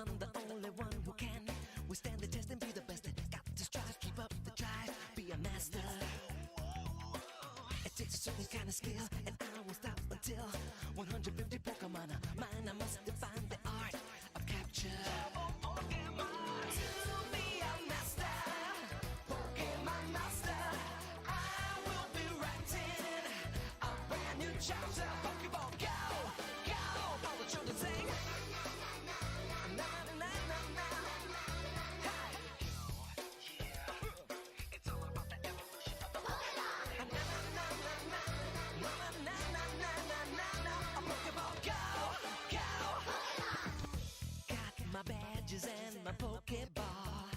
one, the only one who can withstand the test and be the best. Got to strive, keep up the drive, be a master. It takes a certain kind of skill, and I won't stop until 150 Pokemon are mine. I must define the art of capture. To be a master, Pokemon master, I will be writing a brand new chapter. Pokeball, go, go, all the children sing. Na na na na na. Hey. Yeah, it's all about the evolution of the Pokemon. Na na na na na, na na na na na na na. A Pokeball, go, go. Got my badges and my Pokeball.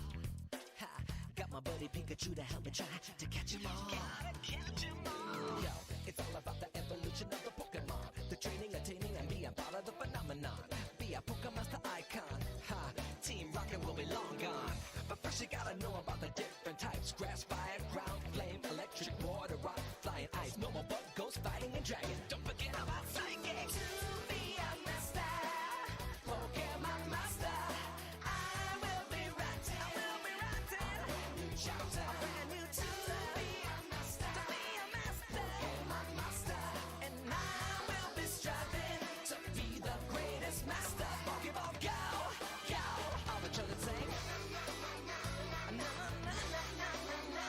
Ha, got my buddy Pikachu to help me try to catch 'em all. Gotta catch 'em all. Yo, it's all about the evolution of the Pokemon. The training, attaining, and being part of the phenomenon. Be a Pokemaster icon. Ha, Team Rocket will be long gone. But first you gotta know about the different types. Grass, fire, ground, flame, electric, water, rock, flying, ice. No more bug, ghost, fighting, and dragon. Don't forget about psychic. To be a master, Pokemon master, I will be writing a brand new chapter. A brand new to be a master, Pokemon master, and I will be striving to be the greatest master. Pokeball, go, go, all the children sing. Na na na na na na na.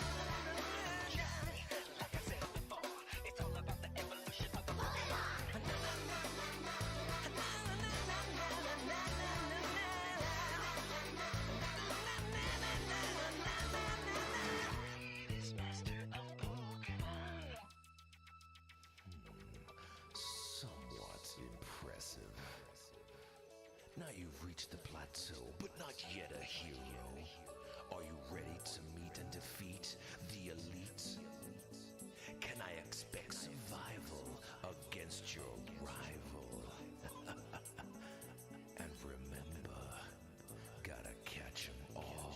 Like I said before, it's all about the evolution of the Pokemon. Na na na na na na na na na na na. Greatest master of Pokemon. Somewhat impressive. Now you've reached the plateau, but not yet a hero. Are you ready to meet and defeat the elite? Can I expect survival against your rival? And remember, gotta catch 'em all.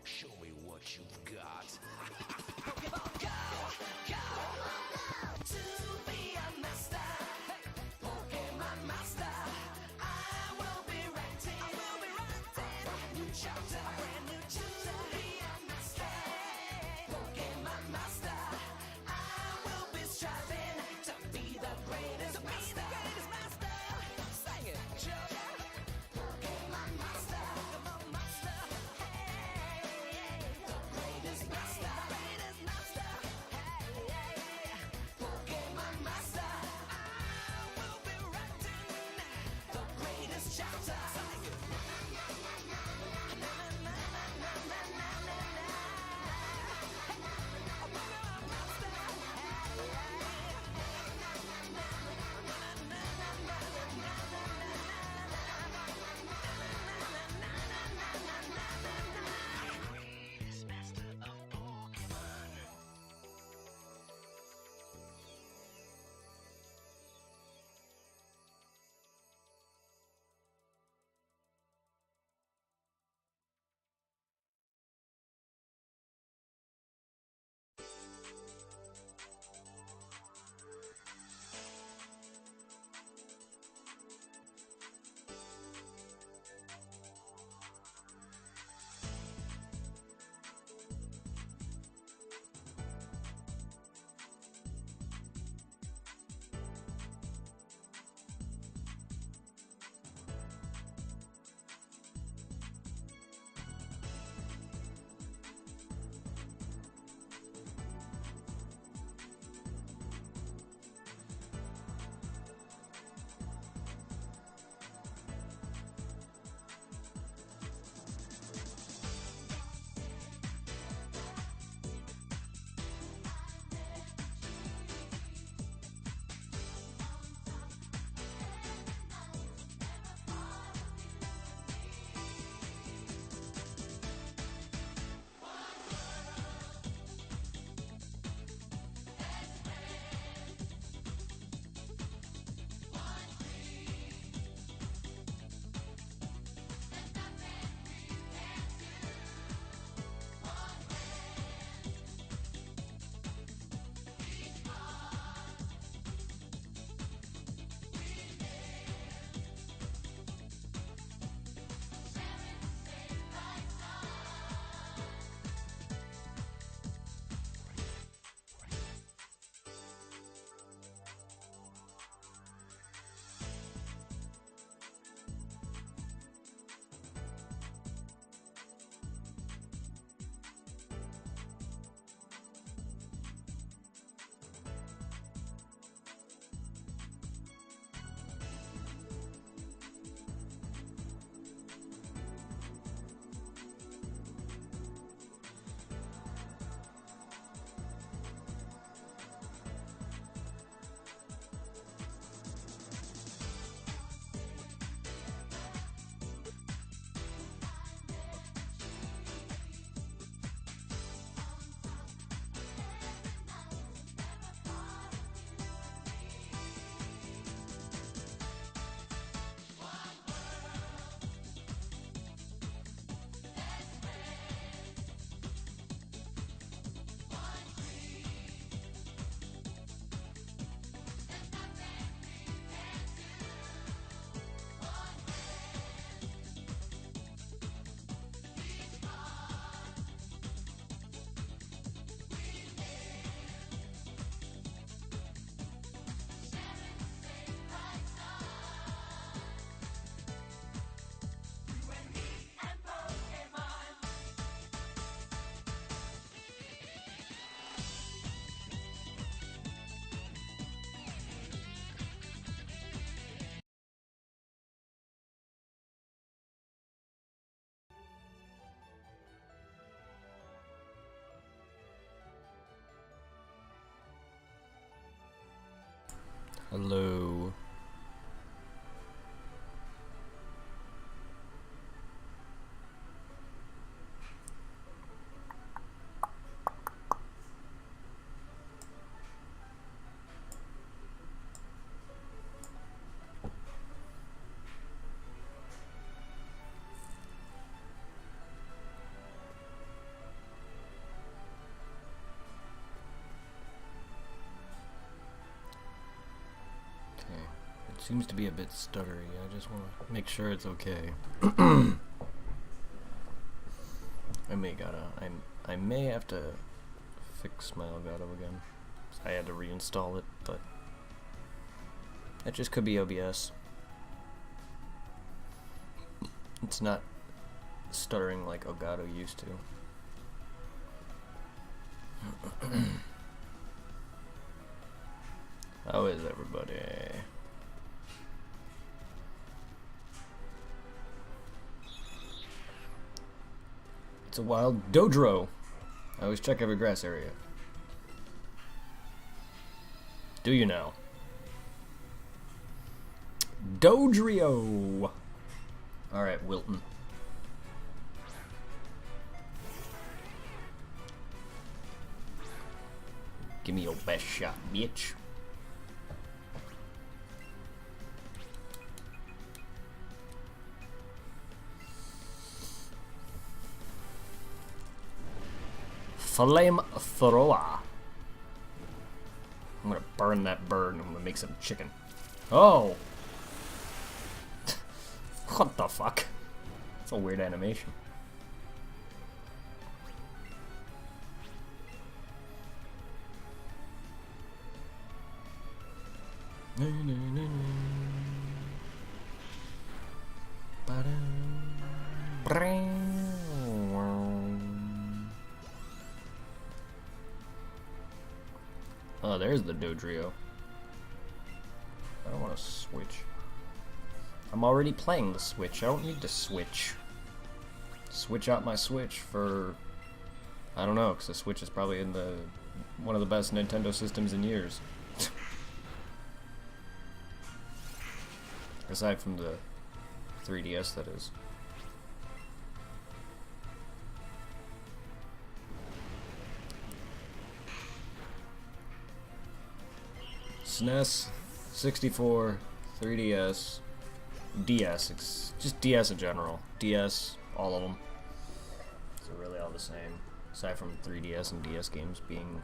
Show me what you've got. Pokeball, go, go, to be a master, Pokemon master. I will be writing a brand new chapter, a brand new chapter. To be a master, Pokemon master, I will be striving to be the greatest master. Sing it, Joe. Pokemon master, Pokemon master, hey, the greatest master. Hello. Seems to be a bit stuttery. I just want to make sure it's okay. I may have to fix my Elgato again. I had to reinstall it, but that just could be OBS. It's not stuttering like Elgato used to. How is everybody? It's a wild Dodro. I always check every grass area. Do you now? Dodrio. Alright, Wilton. Give me your best shot, bitch. Flame thrower. I'm gonna burn that bird and I'm gonna make some chicken. Oh! What the fuck? That's a weird animation. Oh, there's the Dodrio. I don't want to switch. I'm already playing the Switch. I don't need to switch. Switch out my Switch for... I don't know, because the Switch is probably in the one of the best Nintendo systems in years. Aside from the 3DS, that is. SNES, 64, 3DS, DS, just DS in general. DS, all of them. So really all the same, aside from 3DS and DS games being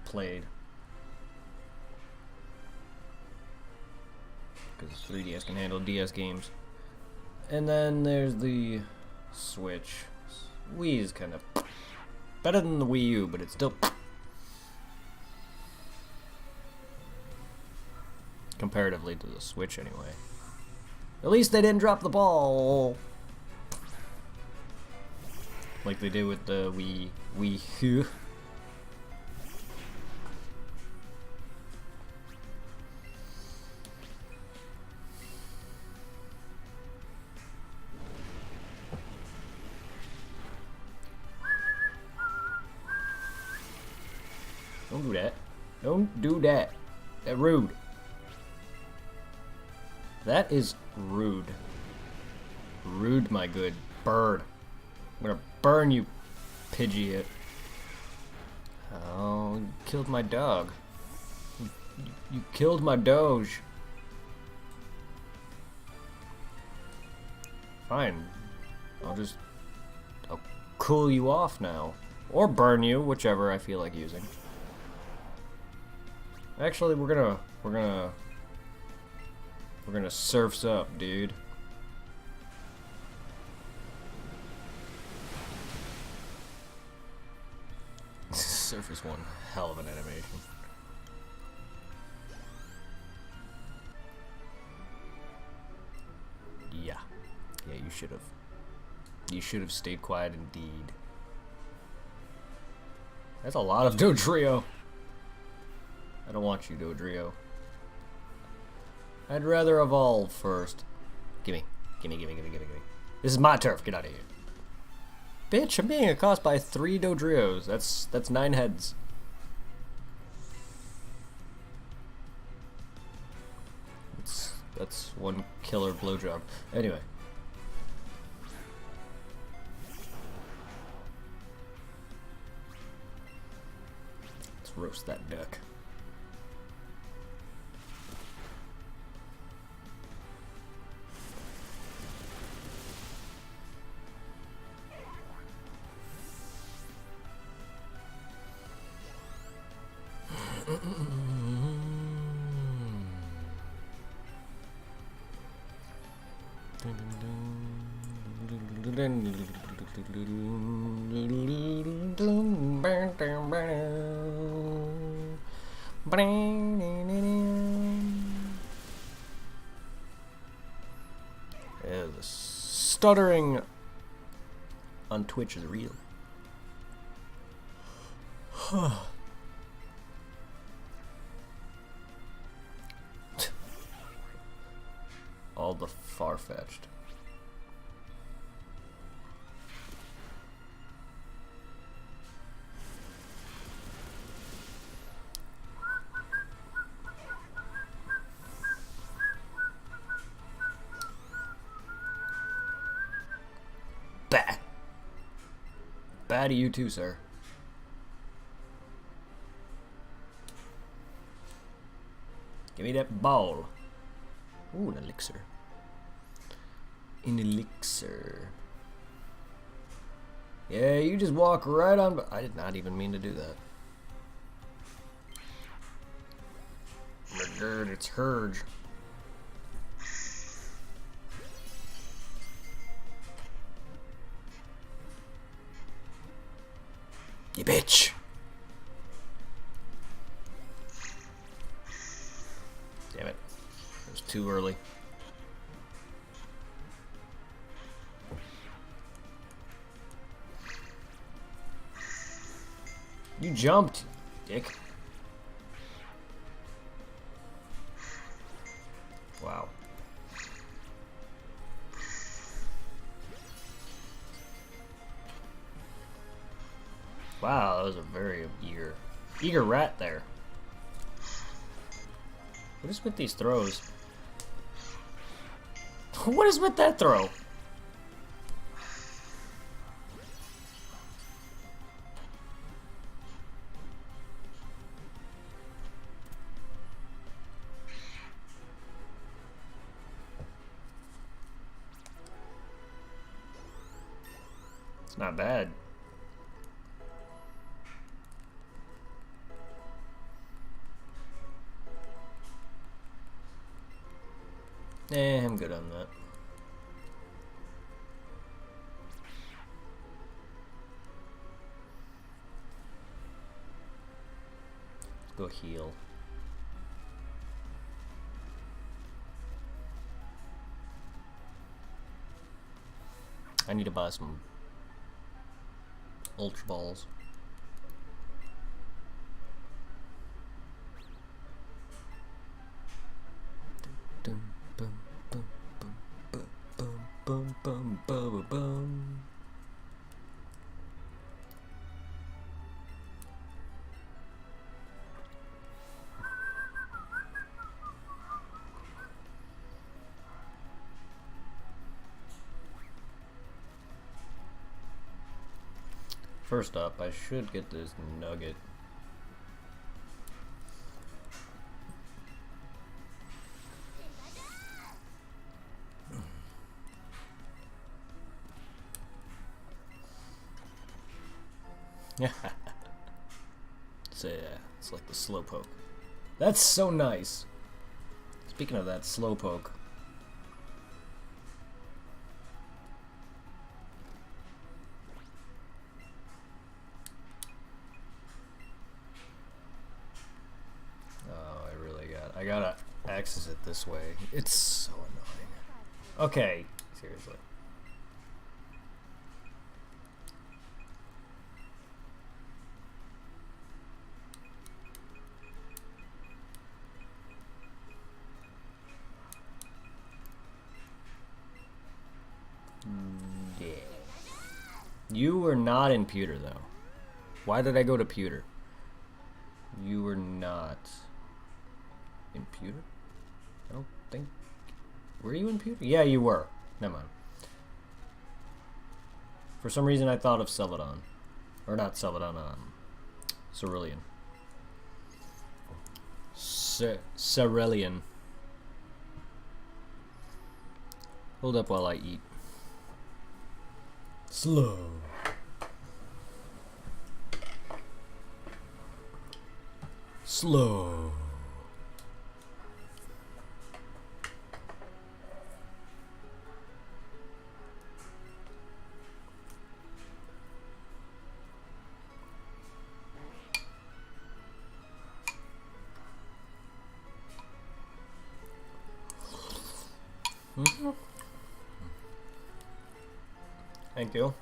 played. Because 3DS can handle DS games. And then there's the Switch. Wii is kind of better than the Wii U, but it's still... comparatively to the Switch, anyway. At least they didn't drop the ball, like they did with the Wii U. Don't do that. Don't do that. That's rude. That is rude. Rude, my good bird. I'm gonna burn you, Pidgeot. Oh, you killed my dog. You killed my Doge. Fine. I'll cool you off now. Or burn you, whichever I feel like using. Actually, we're gonna surfs up, dude. Surf is one hell of an animation. Yeah, you should have. You should have stayed quiet indeed. That's a lot of Dodrio. I don't want you, Dodrio. I'd rather evolve first. Gimme. This is my turf. Get out of here. Bitch, I'm being accosted by 3 Dodrios. That's 9 heads. That's one killer blowjob. Anyway. Let's roast that duck. Yeah, the stuttering on Twitch is real. All the far-fetched. Bah! Bad to you too, sir. Give me that ball. Ooh, an elixir. An elixir. Yeah, you just walk right on. But I did not even mean to do that. It's Hurge. You bitch. Damn it. It was too early. You jumped, dick. Wow. Wow, that was a very eager rat there. What is with these throws? What is with that throw? It's not bad. I'm good on that. Let's go heal. I need to buy some Ultra Balls. Dum, bum, bum, bum, bum, bum, bum, bum, bum. First up, I should get this nugget. It's like the slowpoke. That's so nice. Speaking of that slowpoke. I gotta access it this way. It's so annoying. Okay, seriously. Yeah. You were not in pewter though. Why did I go to pewter? You were not in pewter? I don't think Were you in puberty? Yeah, you were. Never mind. For some reason, I thought of Celadon. Or not Celadon, Cerulean. Cerulean. Hold up while I eat. Slow. Slow. Thank you.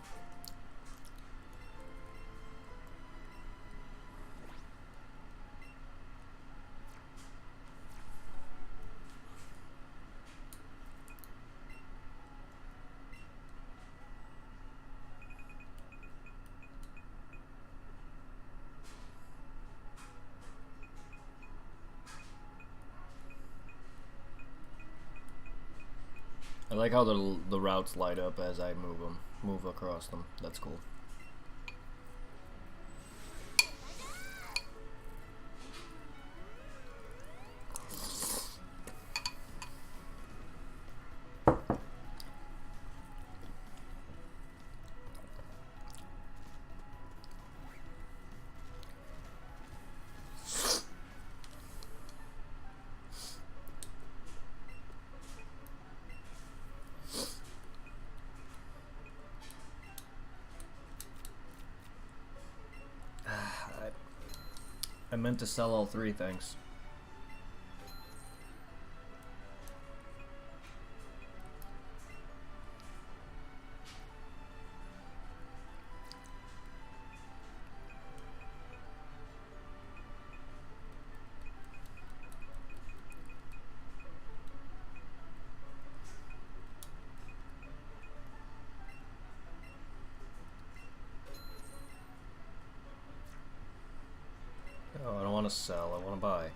I like how the routes light up as I move across them. That's cool. I meant to sell all three, thanks. Oh, I don't want to sell, I want to buy.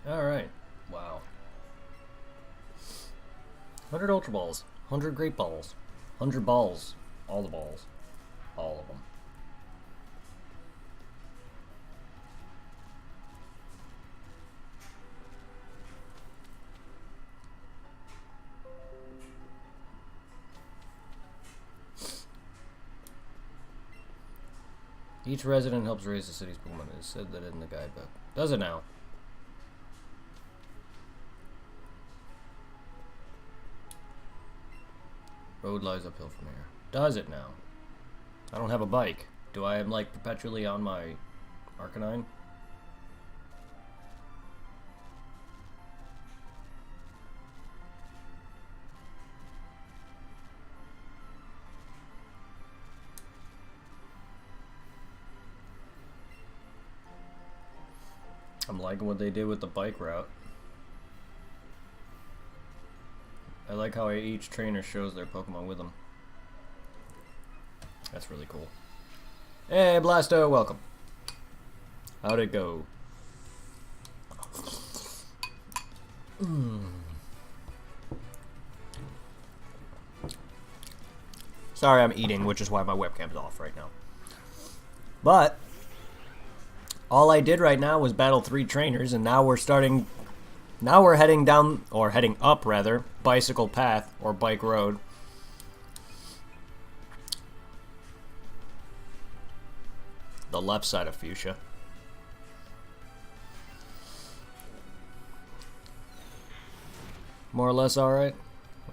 Alright. Wow. 100 Ultra Balls. 100 Great Balls. 100 balls. All the balls. All of them. Each resident helps raise the city's Pokemon. It said that in the guidebook. Does it now? Road lies uphill from here. Does it now? I don't have a bike. Do I am like perpetually on my Arcanine? I'm liking what they did with the bike route. I like how each trainer shows their Pokemon with them. That's really cool. Hey, Blasto, welcome. How'd it go? Sorry, I'm eating, which is why my webcam's off right now. But all I did right now was battle 3 trainers, and now we're starting. Now we're heading down, or heading up rather, Bicycle Path, or Bike Road. The left side of Fuchsia. More or less alright?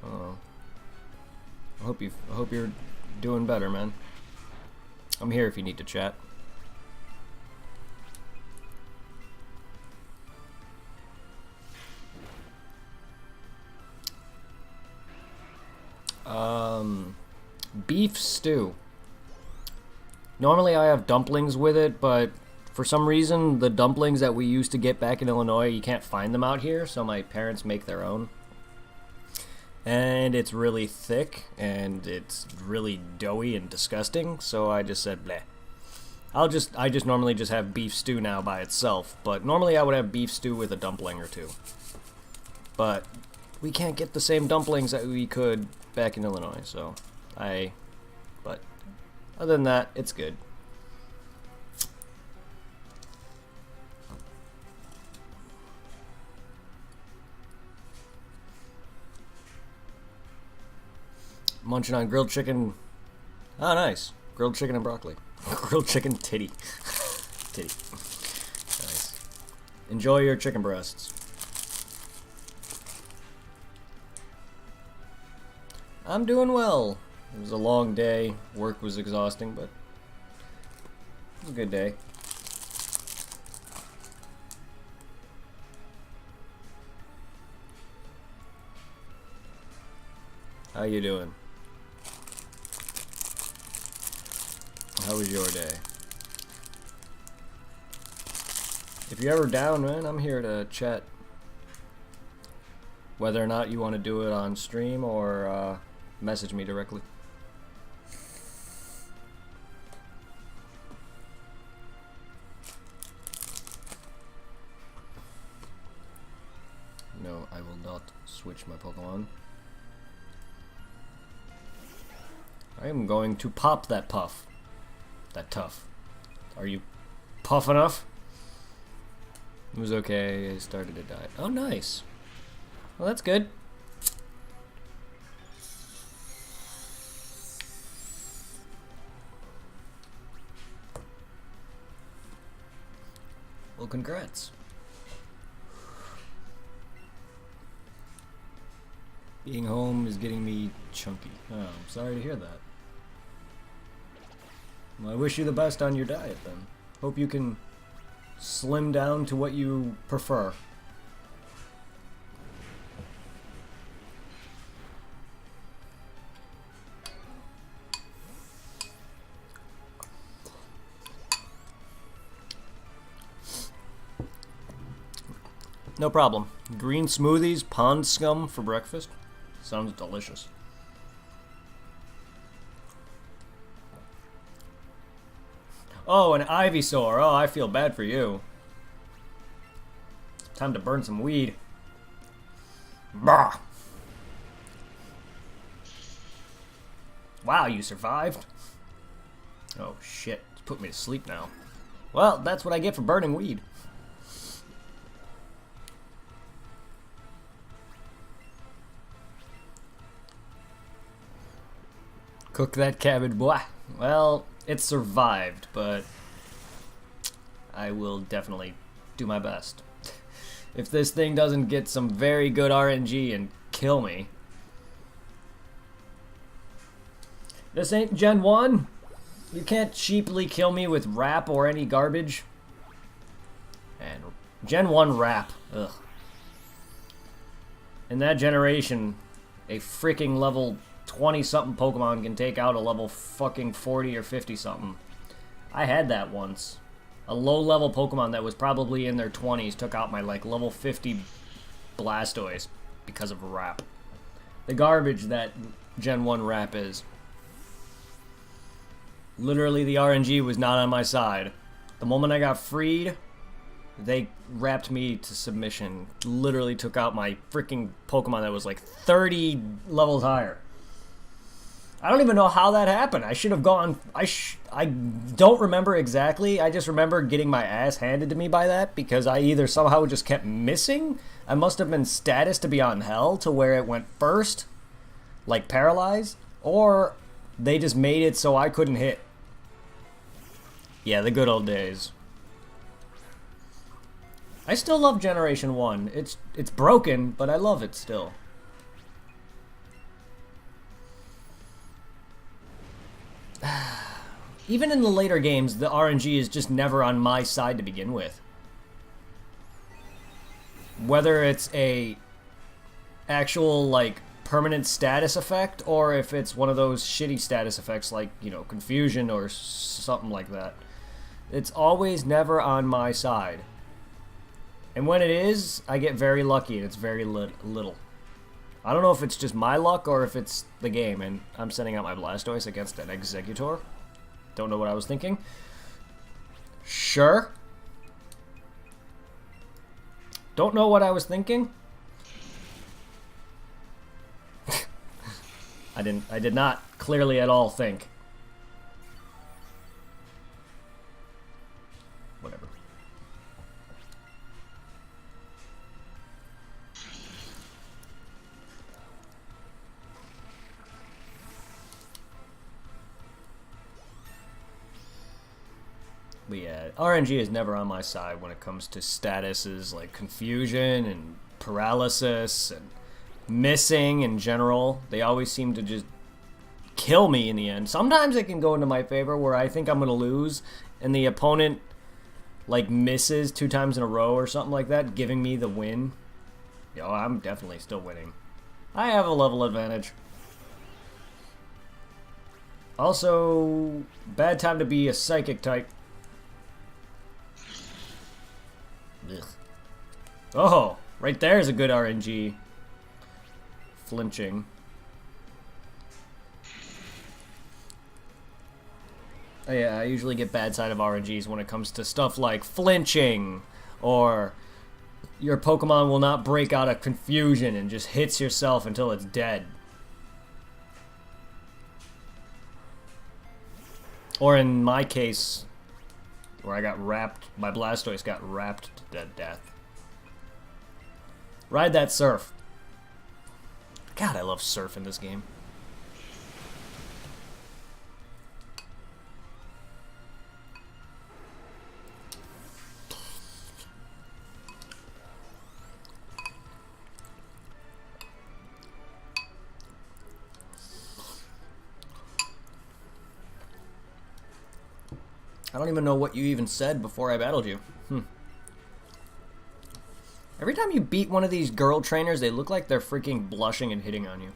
I hope you're doing better, man. I'm here if you need to chat. beef stew. Normally I have dumplings with it, but for some reason the dumplings that we used to get back in Illinois, you can't find them out here, so my parents make their own. And it's really thick, and it's really doughy and disgusting, so I just said, bleh. I just normally just have beef stew now by itself, but normally I would have beef stew with a dumpling or two. But we can't get the same dumplings that we could back in Illinois, so but other than that, it's good. Munching on grilled chicken. Oh, nice. Grilled chicken and broccoli. Grilled chicken titty. Titty. Nice. Enjoy your chicken breasts. I'm doing well. It was a long day. Work was exhausting, but it was a good day. How you doing? How was your day? If you're ever down, man, I'm here to chat. Whether or not you want to do it on stream or message me directly. No, I will not switch my Pokemon. I am going to pop that puff. That tough. Are you puff enough? It was okay. I started to die. Oh, nice. Well, that's good. Well, congrats. Being home is getting me chunky. Oh, I'm sorry to hear that. Well, I wish you the best on your diet, then. Hope you can slim down to what you prefer. No problem. Green smoothies, pond scum for breakfast. Sounds delicious. Oh, an Ivysaur. Oh, I feel bad for you. Time to burn some weed. Bah! Wow, you survived? Oh, shit. It's put me to sleep now. Well, that's what I get for burning weed. Cook that cabbage, boy. Well, it survived, but I will definitely do my best. If this thing doesn't get some very good RNG and kill me. This ain't Gen 1. You can't cheaply kill me with rap or any garbage. And Gen 1 rap. Ugh. In that generation, a freaking level 20-something Pokemon can take out a level fucking 40 or 50-something. I had that once. A low-level Pokemon that was probably in their 20s took out my, like, level 50 Blastoise because of rap. The garbage that Gen 1 rap is. Literally, the RNG was not on my side. The moment I got freed, they rapped me to submission. Literally took out my freaking Pokemon that was, like, 30 levels higher. I don't even know how that happened. I should have gone... I don't remember exactly. I just remember getting my ass handed to me by that because I either somehow just kept missing. I must have been status to be on hell to where it went first, like paralyzed, or they just made it so I couldn't hit. Yeah, the good old days. I still love Generation 1. It's broken, but I love it still. Even in the later games, the RNG is just never on my side to begin with. Whether it's a actual, like, permanent status effect or if it's one of those shitty status effects like, you know, confusion or something like that. It's always never on my side. And when it is, I get very lucky and it's very little. I don't know if it's just my luck or if it's the game, and I'm sending out my Blastoise against an Executor. Don't know what I was thinking. Sure. Don't know what I was thinking. I did not clearly at all think. Whatever. But yeah, RNG is never on my side when it comes to statuses like confusion and paralysis and missing in general. They always seem to just kill me in the end. Sometimes it can go into my favor where I think I'm going to lose and the opponent like misses 2 times in a row or something like that, giving me the win. Yo, I'm definitely still winning. I have a level advantage. Also, bad time to be a psychic type. Ugh. Oh, right there is a good RNG. Flinching. Oh, yeah, I usually get bad side of RNGs when it comes to stuff like flinching, or your Pokemon will not break out of confusion and just hits yourself until it's dead. Or in my case, where I got wrapped, my Blastoise got wrapped to death. Ride that surf. God, I love surf in this game. I don't even know what you even said before I battled you. Every time you beat one of these girl trainers, they look like they're freaking blushing and hitting on you.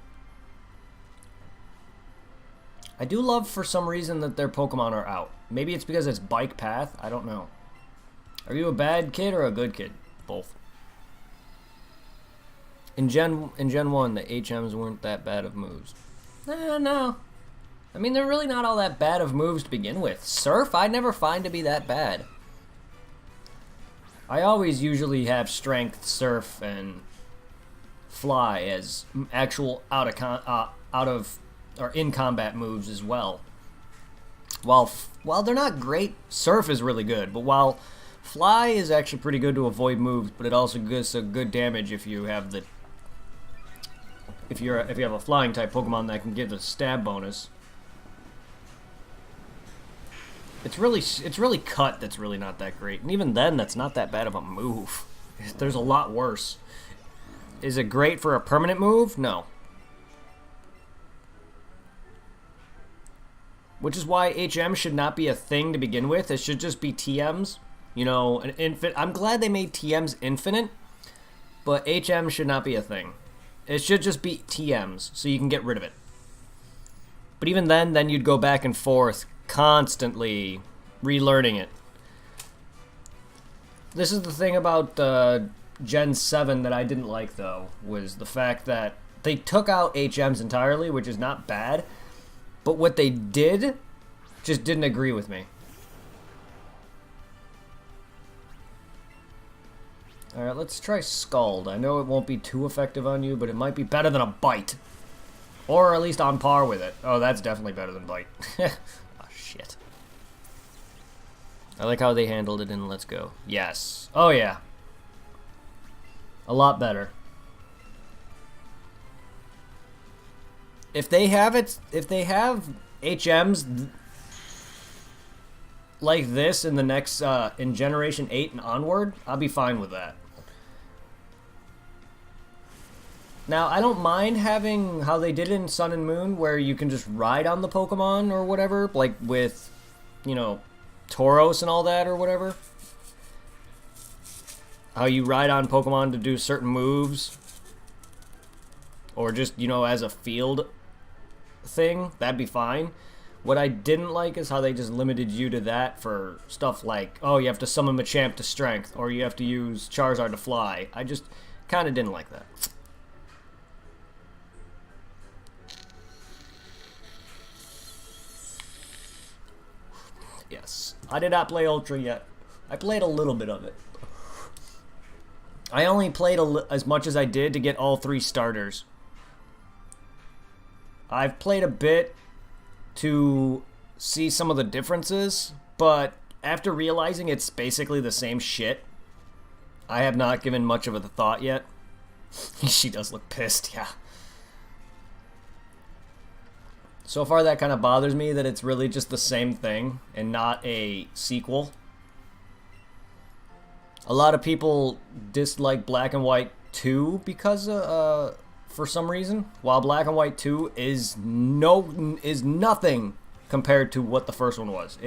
I do love, for some reason, that their Pokemon are out. Maybe it's because it's bike path. I don't know. Are you a bad kid or a good kid? Both. In Gen 1, the HMs weren't that bad of moves. No. I mean, they're really not all that bad of moves to begin with. Surf, I never find to be that bad. I always usually have Strength, Surf, and Fly as actual in combat moves as well. While they're not great, Surf is really good. But while Fly is actually pretty good to avoid moves, but it also gives a good damage if you have the if you have a flying type Pokemon that can give the stab bonus. It's really Cut that's really not that great. And even then, that's not that bad of a move. There's a lot worse. Is it great for a permanent move? No. Which is why HM should not be a thing to begin with. It should just be TMs. You know, an infinite. I'm glad they made TMs infinite, but HM should not be a thing. It should just be TMs, so you can get rid of it. But even then you'd go back and forth, constantly relearning it. This is the thing about Gen 7 that I didn't like, though, was the fact that they took out HMs entirely, which is not bad, but what they did just didn't agree with me. Alright, let's try Scald. I know it won't be too effective on you, but it might be better than a Bite. Or at least on par with it. Oh, that's definitely better than Bite. Oh, shit. I like how they handled it in Let's Go. Yes. Oh, yeah. A lot better. If they have HMs like this in the next, in Generation 8 and onward, I'll be fine with that. Now, I don't mind having how they did it in Sun and Moon, where you can just ride on the Pokemon or whatever, like with, you know, Tauros and all that or whatever. How you ride on Pokemon to do certain moves. or just, you know, as a field thing, that'd be fine. What I didn't like is how they just limited you to that for stuff like, oh, you have to summon Machamp to strength, or you have to use Charizard to fly. I just kind of didn't like that. Yes, I did not play Ultra yet. I played a little bit of it. I only played as much as I did to get all 3 starters. I've played a bit to see some of the differences, but after realizing it's basically the same shit, I have not given much of a thought yet. She does look pissed, yeah. So far that kind of bothers me that it's really just the same thing and not a sequel. A lot of people dislike Black and White 2 because for some reason, while Black and White 2 is nothing compared to what the first one was.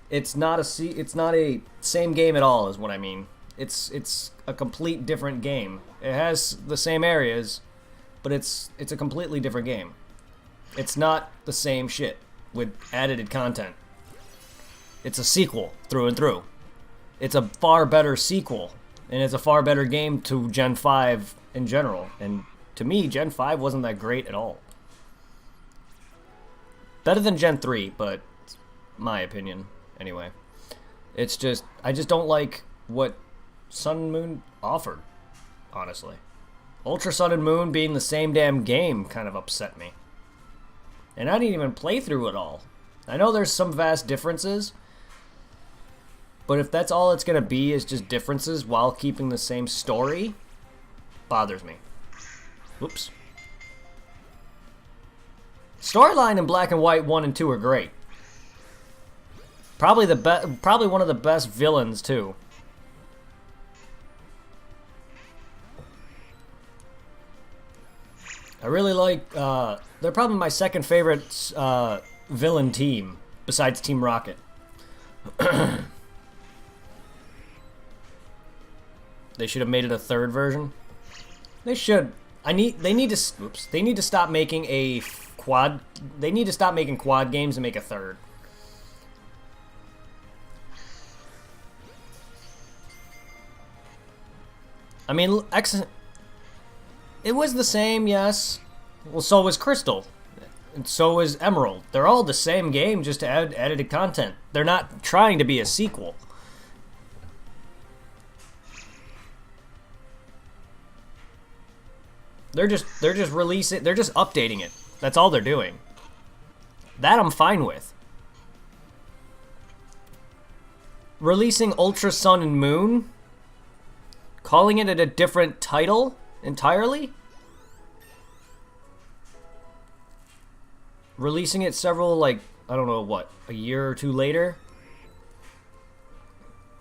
It's not a same game at all, is what I mean. It's a complete different game. It has the same areas, but it's a completely different game. It's not the same shit with added content. It's a sequel through and through. It's a far better sequel, and it's a far better game to Gen 5 in general. And to me, Gen 5 wasn't that great at all. Better than Gen 3, but my opinion, anyway. It's just, I just don't like what Sun and Moon offered, honestly. Ultra Sun and Moon being the same damn game kind of upset me. And I didn't even play through it all. I know there's some vast differences, but if that's all it's going to be is just differences while keeping the same story, bothers me. Whoops. Storyline in Black and White 1 and 2 are great. Probably one of the best villains too. I really like they're probably my second favorite villain team besides Team Rocket. They should have made it a third version. They should. They need to stop making a quad. They need to stop making quad games and make a third. I mean, it was the same, yes. Well, so was Crystal. And so was Emerald. They're all the same game, just to add added content. They're not trying to be a sequel. They're just releasing, they're just updating it. That's all they're doing. That I'm fine with. Releasing Ultra Sun and Moon, calling it a different title entirely, releasing it several, like, I don't know what, a year or two later,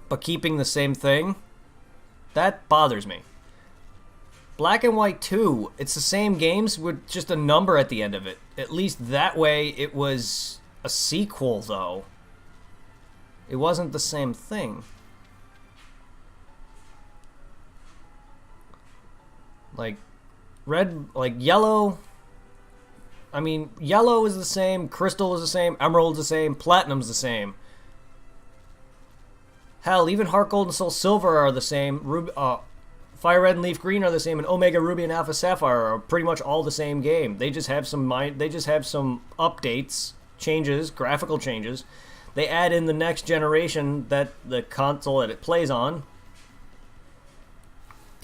but keeping the same thing, that bothers me. Black and White 2, it's the same games with just a number at the end of it. At least that way it was a sequel, though. It wasn't the same thing. Like, Yellow, I mean, Yellow is the same, Crystal is the same, Emerald's the same, Platinum's the same. Hell, even Heart Gold and Soul Silver are the same. Fire Red and Leaf Green are the same, and Omega Ruby and Alpha Sapphire are pretty much all the same game. They just have some updates, changes, graphical changes. They add in the next generation that the console that it plays on.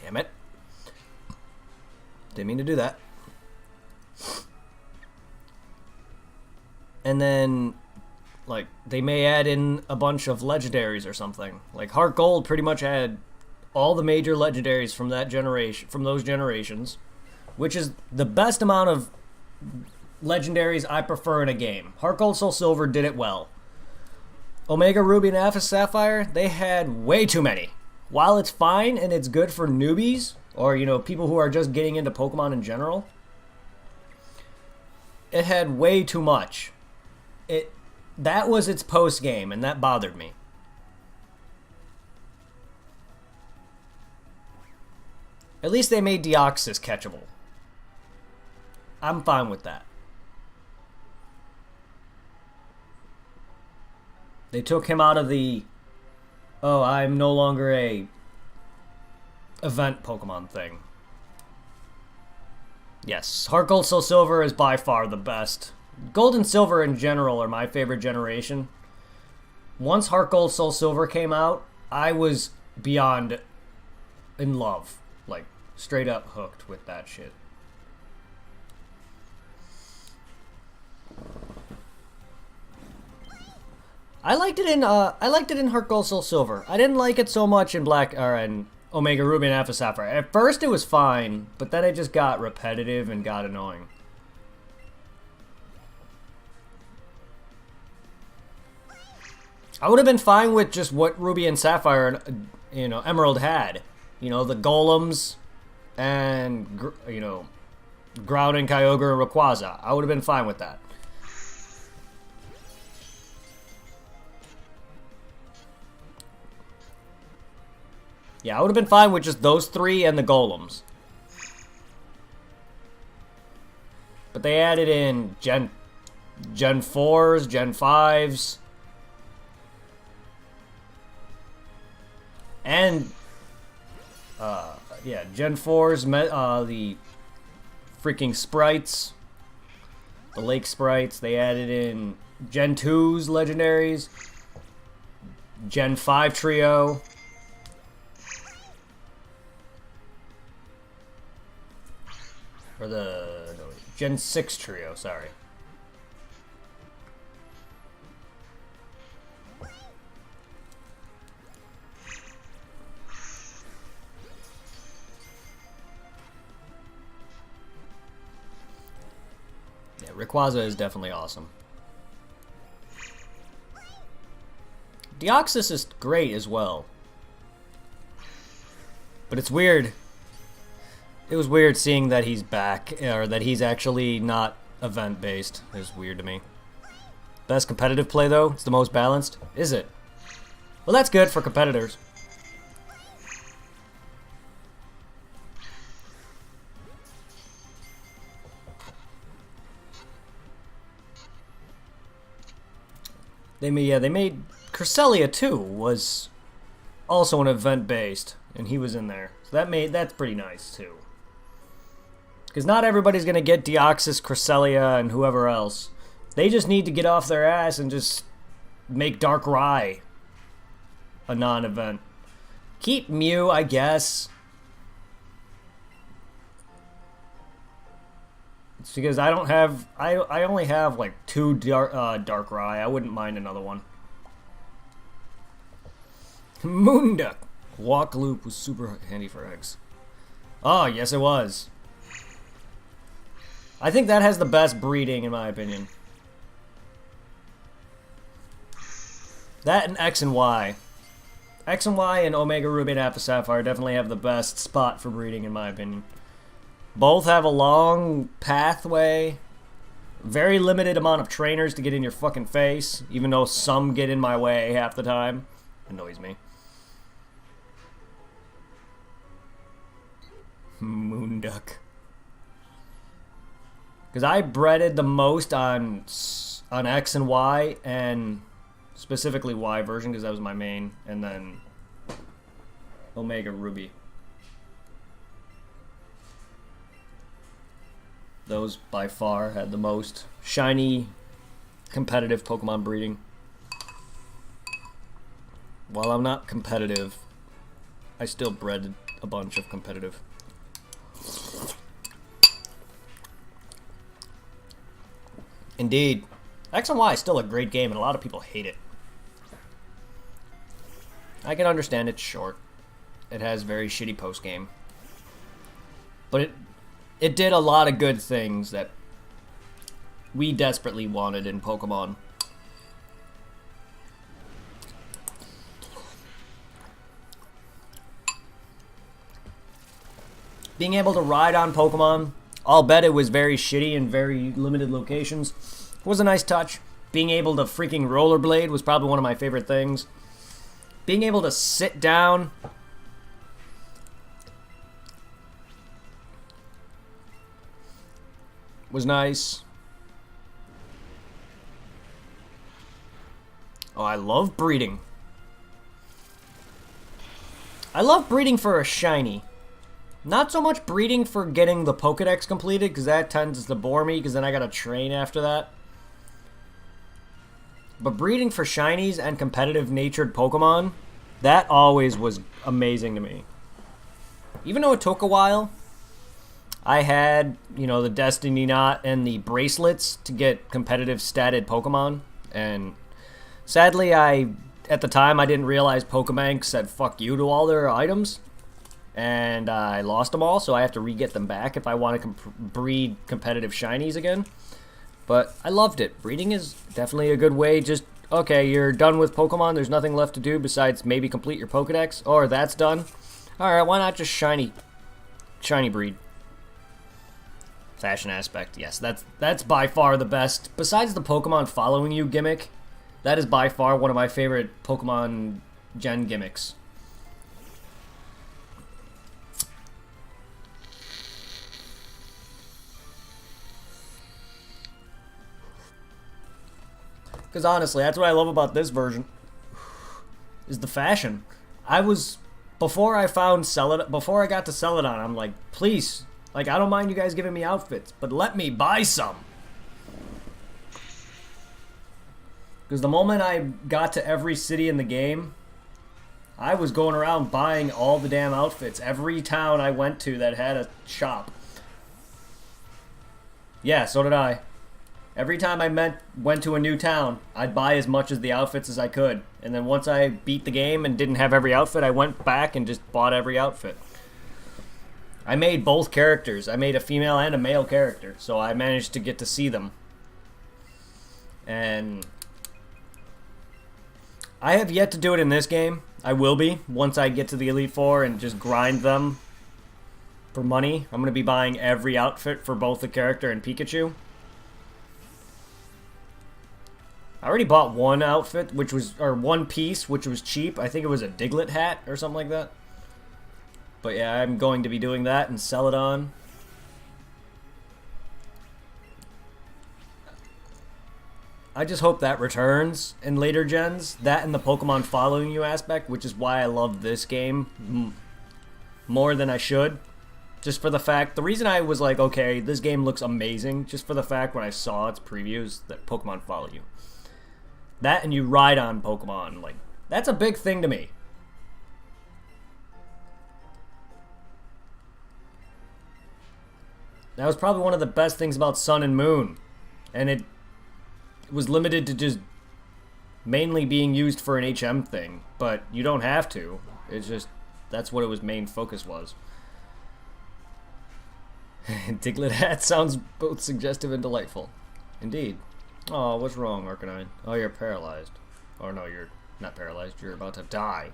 Damn it. Didn't mean to do that. And then, like, they may add in a bunch of legendaries or something. Like, Heart Gold pretty much had all the major legendaries from that generation, from those generations, which is the best amount of legendaries I prefer in a game. Heart Gold, Soul Silver did it well. Omega Ruby and Alpha Sapphire, they had way too many. While it's fine and it's good for newbies, or, you know, people who are just getting into Pokemon in general, it had way too much. That was its post game, and that bothered me. At least they made Deoxys catchable. I'm fine with that. They took him out of the, oh, I'm no longer a event Pokemon thing. Yes, Heart Gold Soul Silver is by far the best. Gold and Silver in general are my favorite generation. Once Heart Gold Soul Silver came out, I was beyond in love. Like, straight up hooked with that shit. I liked it in Heart Gold Soul Silver. I didn't like it so much in Black or in Omega Ruby and Alpha Sapphire. At first it was fine, but then it just got repetitive and got annoying. I would have been fine with just what Ruby and Sapphire, you know, Emerald had. You know, the Golems and, you know, Groudon, Kyogre, and Rayquaza. I would have been fine with that. Yeah, I would have been fine with just those three and the Golems. But they added in Gen 4s, Gen 5s. And, yeah, Gen 4s, the freaking sprites. The lake sprites. They added in Gen 2s, legendaries. Gen 5 trio. Or the no, Gen 6 trio, sorry. Yeah, Rayquaza is definitely awesome. Deoxys is great as well. But it's weird. It was weird seeing that he's back, or that he's actually not event-based. It's weird to me. Best competitive play, though? It's the most balanced? Is it? Well, that's good for competitors. They made Cresselia, too, was also an event-based, and he was in there. So that's pretty nice, too. Because not everybody's going to get Deoxys, Cresselia, and whoever else. They just need to get off their ass and just make Darkrai a non-event. Keep Mew, I guess. It's because I don't have... I only have, like, 2 Darkrai. I wouldn't mind another one. Moonduck. Walk Loop was super handy for eggs. Oh, yes it was. I think that has the best breeding, in my opinion. That and X and Y. X and Y and Omega Ruby and Alpha Sapphire definitely have the best spot for breeding, in my opinion. Both have a long pathway. Very limited amount of trainers to get in your fucking face, even though some get in my way half the time. Annoys me. Moonduck. Because I breaded the most on X and Y, and specifically Y version, because that was my main, and then Omega Ruby. Those, by far, had the most shiny, competitive Pokemon breeding. While I'm not competitive, I still bred a bunch of competitive. Indeed. X and Y is still a great game, and a lot of people hate it. I can understand it's short. It has very shitty post-game. But it did a lot of good things that we desperately wanted in Pokemon. Being able to ride on Pokemon, I'll bet it was very shitty in very limited locations, was a nice touch. Being able to freaking rollerblade was probably one of my favorite things. Being able to sit down was nice. Oh, I love breeding. I love breeding for a shiny. Not so much breeding for getting the Pokedex completed, because that tends to bore me, because then I gotta train after that. But breeding for shinies and competitive natured Pokemon, that always was amazing to me. Even though it took a while, I had, you know, the Destiny Knot and the bracelets to get competitive statted Pokemon, and sadly, at the time, I didn't realize Pokebank said fuck you to all their items, and I lost them all, so I have to re-get them back if I want to breed competitive shinies again. But I loved it. Breeding is definitely a good way. Just, okay, you're done with Pokemon, there's nothing left to do besides maybe complete your Pokedex, or that's done. Alright, why not just shiny breed? Fashion aspect, yes, that's by far the best. Besides the Pokemon following you gimmick, that is by far one of my favorite Pokemon Gen gimmicks. Because honestly, that's what I love about this version, is the fashion. Before I got to Celadon, I'm like, please, like, I don't mind you guys giving me outfits, but let me buy some. Because the moment I got to every city in the game, I was going around buying all the damn outfits. Every town I went to that had a shop. Yeah, so did I. Every time I went to a new town, I'd buy as much of the outfits as I could. And then once I beat the game and didn't have every outfit, I went back and just bought every outfit. I made both characters. I made a female and a male character, so I managed to get to see them. And I have yet to do it in this game. I will be, once I get to the Elite Four and just grind them for money. I'm going to be buying every outfit for both the character and Pikachu. I already bought one outfit, one piece, which was cheap. I think it was a Diglett hat or something like that. But yeah, I'm going to be doing that and Celadon. I just hope that returns in later gens. That and the Pokemon following you aspect, which is why I love this game more than I should. Just for the fact, the reason I was like, okay, this game looks amazing, just for the fact when I saw its previews that Pokemon follow you. That and you ride on Pokemon, like, that's a big thing to me. That was probably one of the best things about Sun and Moon. And it was limited to just mainly being used for an HM thing. But you don't have to. It's just, that's what its main focus was. Diglett hat sounds both suggestive and delightful. Indeed. Oh, what's wrong, Arcanine? Oh, you're paralyzed. Or no, you're not paralyzed. You're about to die.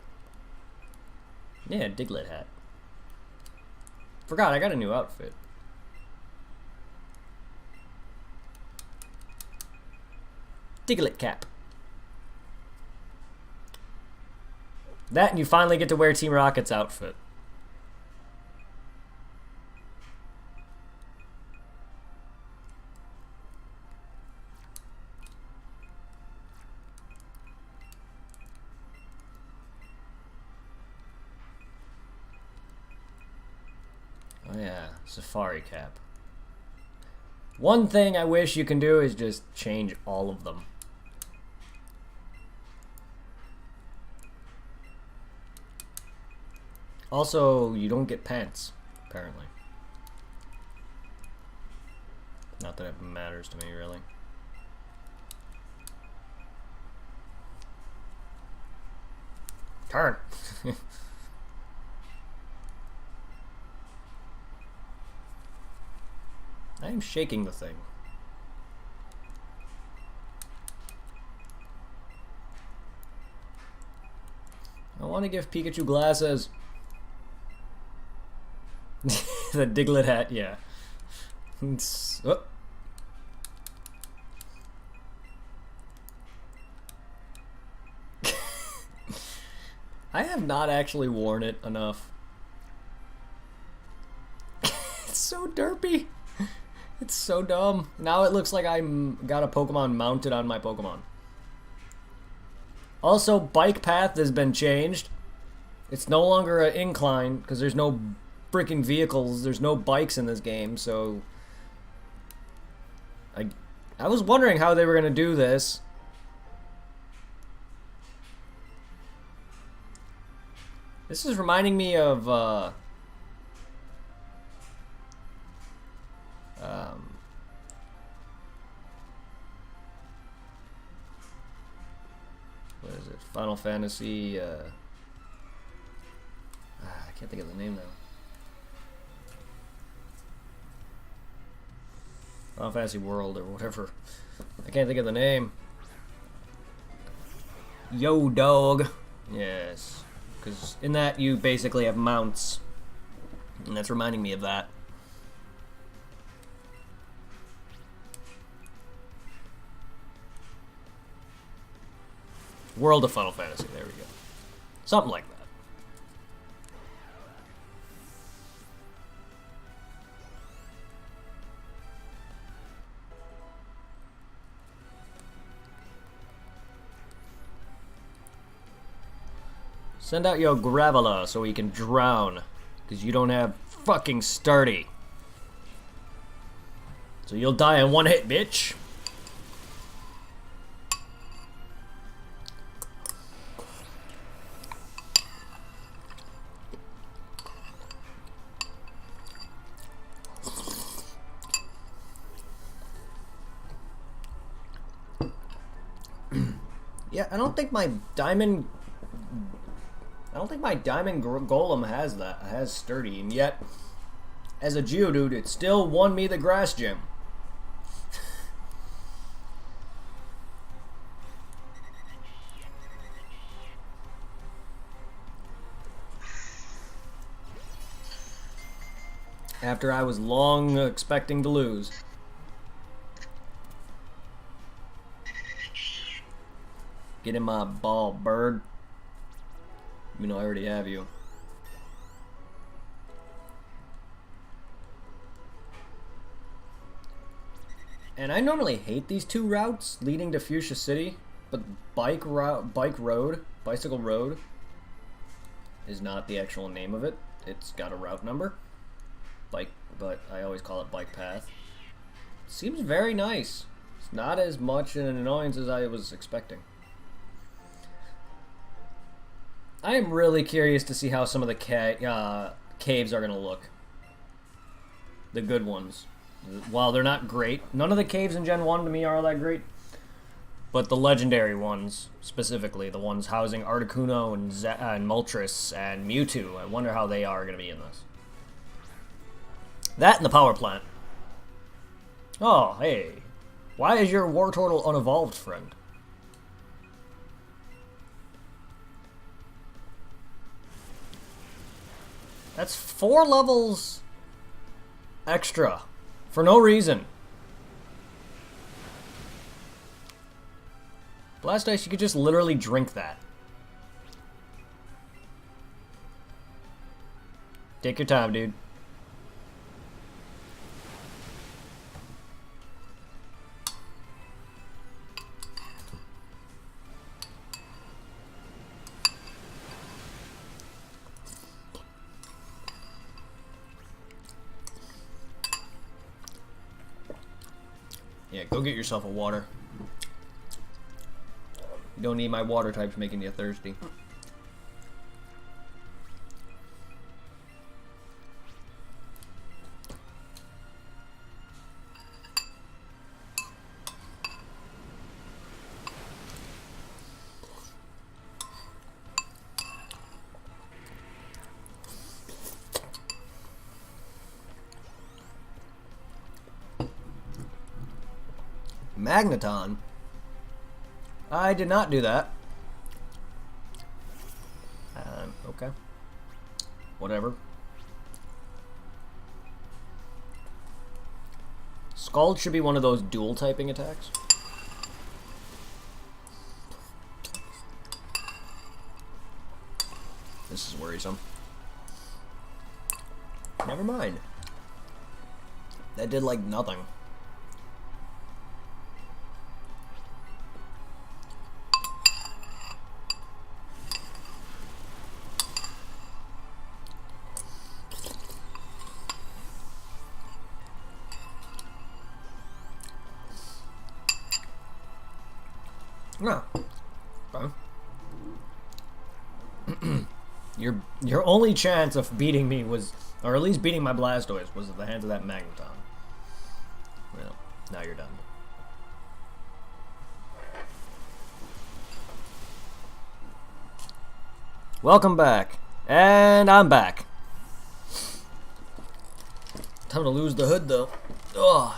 Yeah, Diglett hat. Forgot, I got a new outfit. Diglett cap. That and you finally get to wear Team Rocket's outfit. Oh yeah, Safari cap. One thing I wish you can do is just change all of them. Also, you don't get pants, apparently. Not that it matters to me, really. Turn! I am shaking the thing. I want to give Pikachu glasses. The Diglett hat, yeah. Oh. I have not actually worn it enough. It's so derpy. It's so dumb. Now it looks like I'm got a Pokemon mounted on my Pokemon. Also, bike path has been changed. It's no longer an incline because there's no freaking vehicles. There's no bikes in this game, so I was wondering how they were gonna do this. This is reminding me of what is it? Final Fantasy. I can't think of the name now. Final Fantasy World or whatever. I can't think of the name. Yo, dog. Yes. Because in that you basically have mounts. And that's reminding me of that. World of Final Fantasy. There we go. Something like that. Send out your Graveler so he can drown. Because you don't have fucking sturdy. So you'll die in one hit, bitch. Yeah, I don't think my diamond golem has sturdy, and yet, as a Geodude, it still won me the grass gym. After I was long expecting to lose. Get in my ball, bird. You know I already have you. And I normally hate these two routes leading to Fuchsia City, but bicycle road is not the actual name of it. It's got a route number. But I always call it bike path. Seems very nice. It's not as much an annoyance as I was expecting. I am really curious to see how some of the caves are going to look. The good ones. While they're not great, none of the caves in Gen 1 to me are all that great. But the legendary ones, specifically, the ones housing Articuno and Moltres and Mewtwo, I wonder how they are going to be in this. That and the power plant. Oh, hey. Why is your Wartortle unevolved, friend? That's 4 levels extra for no reason. Blastoise, you could just literally drink that. Take your time, dude. Yeah, go get yourself a water. You don't need my water types making you thirsty. Magneton? I did not do that. Okay. Whatever. Scald should be one of those dual typing attacks. This is worrisome. Never mind. That did like nothing. No. Okay. Your only chance of beating me was, or at least beating my Blastoise, was at the hands of that Magneton. Well, now you're done. Welcome back. And I'm back. Time to lose the hood, though. Ugh.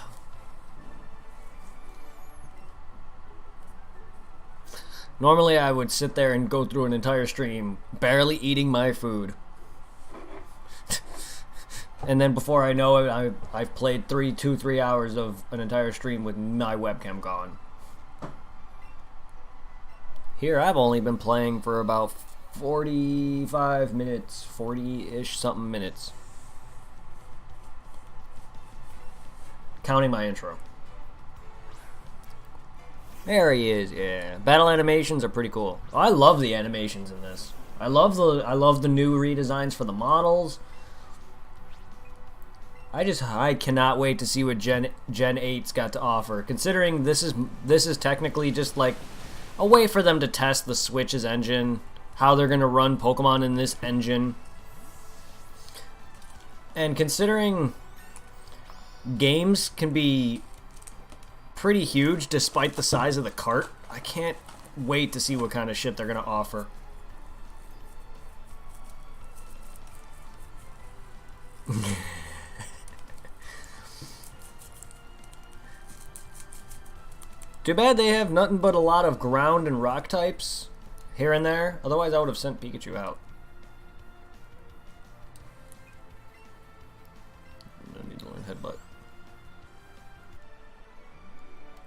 Normally I would sit there and go through an entire stream barely eating my food. And then before I know it, I've played 3 hours of an entire stream with my webcam gone. Here I've only been playing for about 45 minutes, 40-ish something minutes. Counting my intro. There he is, yeah. Battle animations are pretty cool. Oh, I love the animations in this. I love the new redesigns for the models. I cannot wait to see what Gen 8's got to offer. Considering this is technically just like a way for them to test the Switch's engine, how they're gonna run Pokemon in this engine. And considering games can be pretty huge despite the size of the cart, I can't wait to see what kind of shit they're gonna offer. Too bad they have nothing but a lot of ground and rock types here and there. Otherwise I would have sent Pikachu out. I need to learn Headbutt.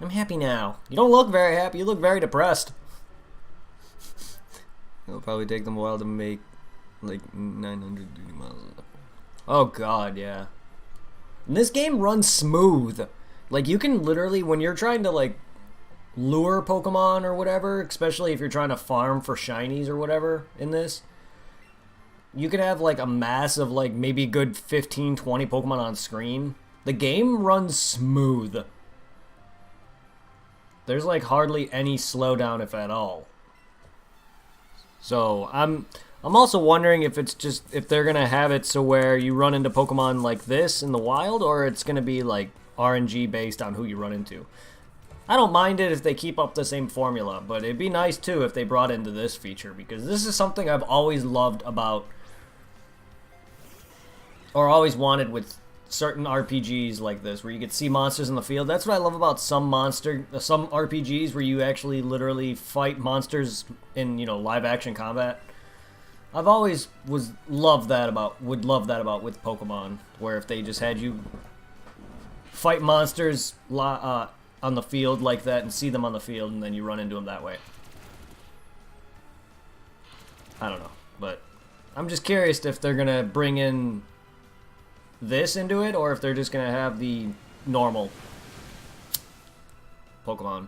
I'm happy now. You don't look very happy. You look very depressed. It'll probably take them a while to make like 900 miles. Oh god, yeah. And this game runs smooth. Like you can literally, when you're trying to like lure Pokemon or whatever, especially if you're trying to farm for shinies or whatever in this, you can have like a mass of like maybe good 15-20 Pokemon on screen. The game runs smooth. There's like hardly any slowdown, if at all. So I'm also wondering if they're gonna have it so where you run into Pokemon like this in the wild, or it's gonna be like RNG based on who you run into. I don't mind it if they keep up the same formula, but it'd be nice too if they brought into this feature, because this is something I've always loved about, or always wanted with certain RPGs like this, where you could see monsters in the field. That's what I love about some RPGs where you actually literally fight monsters in, live action combat. I've always would love that about with Pokemon, where if they just had you fight monsters on the field like that and see them on the field and then you run into them that way. I don't know, but I'm just curious if they're gonna bring in this into it, or if they're just gonna have the normal Pokemon.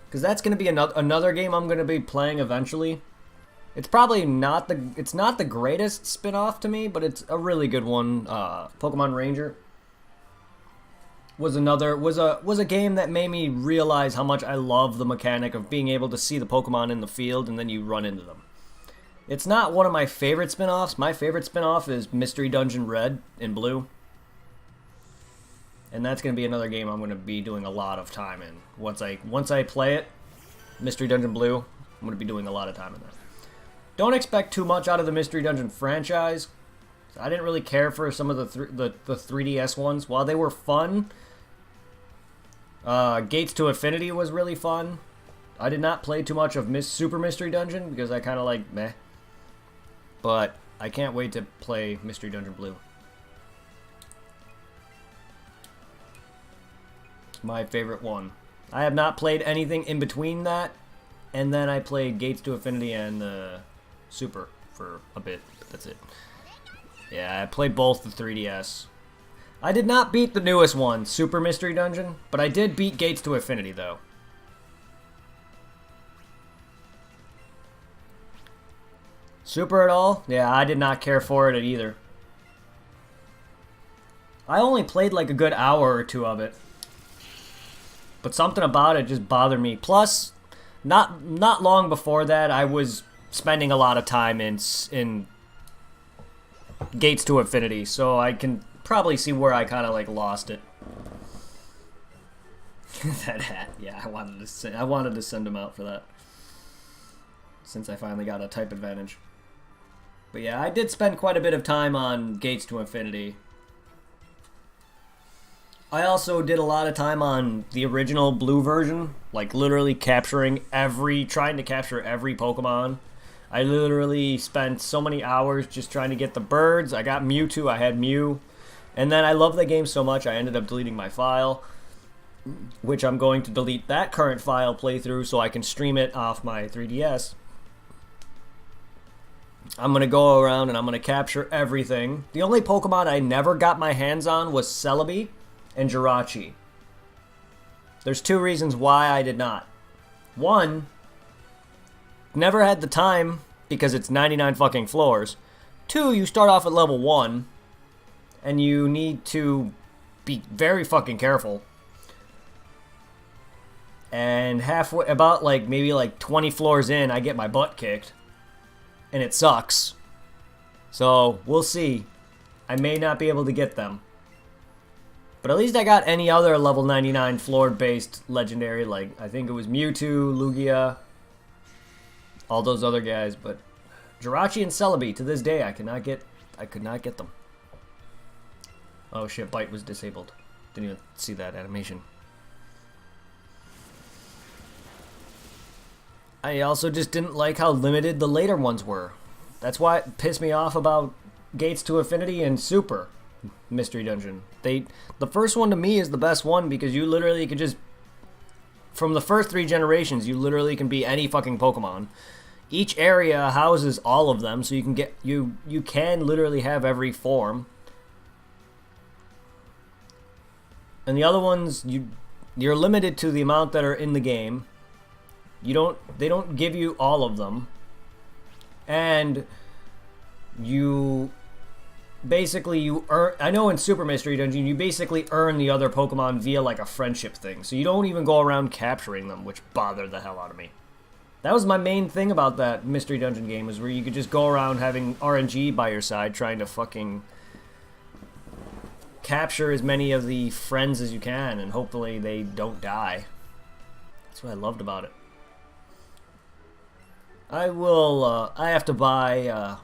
Because that's gonna be another game I'm gonna be playing eventually. It's probably not the greatest spin-off to me, but it's a really good one. Pokemon Ranger was a game that made me realize how much I love the mechanic of being able to see the Pokemon in the field and then you run into them. It's not one of my favorite spin-offs. My favorite spin-off is Mystery Dungeon Red and Blue. And that's going to be another game I'm going to be doing a lot of time in. Once I play it, Mystery Dungeon Blue, I'm going to be doing a lot of time in that. Don't expect too much out of the Mystery Dungeon franchise. I didn't really care for some of the 3DS ones. While they were fun, Gates to Infinity was really fun. I did not play too much of Super Mystery Dungeon because I kind of like meh. But I can't wait to play Mystery Dungeon Blue. It's my favorite one. I have not played anything in between that, and then I played Gates to Infinity and Super for a bit, but that's it. Yeah, I played both the 3DS. I did not beat the newest one, Super Mystery Dungeon, but I did beat Gates to Infinity, though. Super at all? Yeah, I did not care for it either. I only played like a good hour or two of it. But something about it just bothered me. Plus, not long before that, I was spending a lot of time in Gates to Infinity, so I can probably see where I kind of like lost it. That hat, yeah, I wanted to send him out for that, since I finally got a type advantage. But yeah, I did spend quite a bit of time on Gates to Infinity. I also did a lot of time on the original blue version, like literally trying to capture every Pokemon. I literally spent so many hours just trying to get the birds. I got Mewtwo, I had Mew. And then I love the game so much I ended up deleting my file, which I'm going to delete that current file playthrough so I can stream it off my 3DS. I'm going to go around and I'm going to capture everything. The only Pokemon I never got my hands on was Celebi and Jirachi. There's two reasons why I did not. One, never had the time because it's 99 fucking floors. Two, you start off at level 1 and you need to be very fucking careful. And halfway, about like maybe like 20 floors in, I get my butt kicked. And it sucks. So, we'll see. I may not be able to get them. But at least I got any other level 99 floor-based legendary, like, I think it was Mewtwo, Lugia, all those other guys, but Jirachi and Celebi, to this day, I could not get them. Oh shit, Bite was disabled. Didn't even see that animation. I also just didn't like how limited the later ones were. That's why it pissed me off about Gates to Infinity and Super Mystery Dungeon. The first one to me is the best one because you literally could just, from the first 3 generations, you literally can be any fucking Pokemon. Each area houses all of them, so you can get you can literally have every form. And the other ones, you're limited to the amount that are in the game. They don't give you all of them. And you earn, I know in Super Mystery Dungeon, you basically earn the other Pokemon via like a friendship thing. So you don't even go around capturing them, which bothered the hell out of me. That was my main thing about that Mystery Dungeon game, is where you could just go around having RNG by your side trying to fucking capture as many of the friends as you can, and hopefully they don't die. That's what I loved about it. I have to buy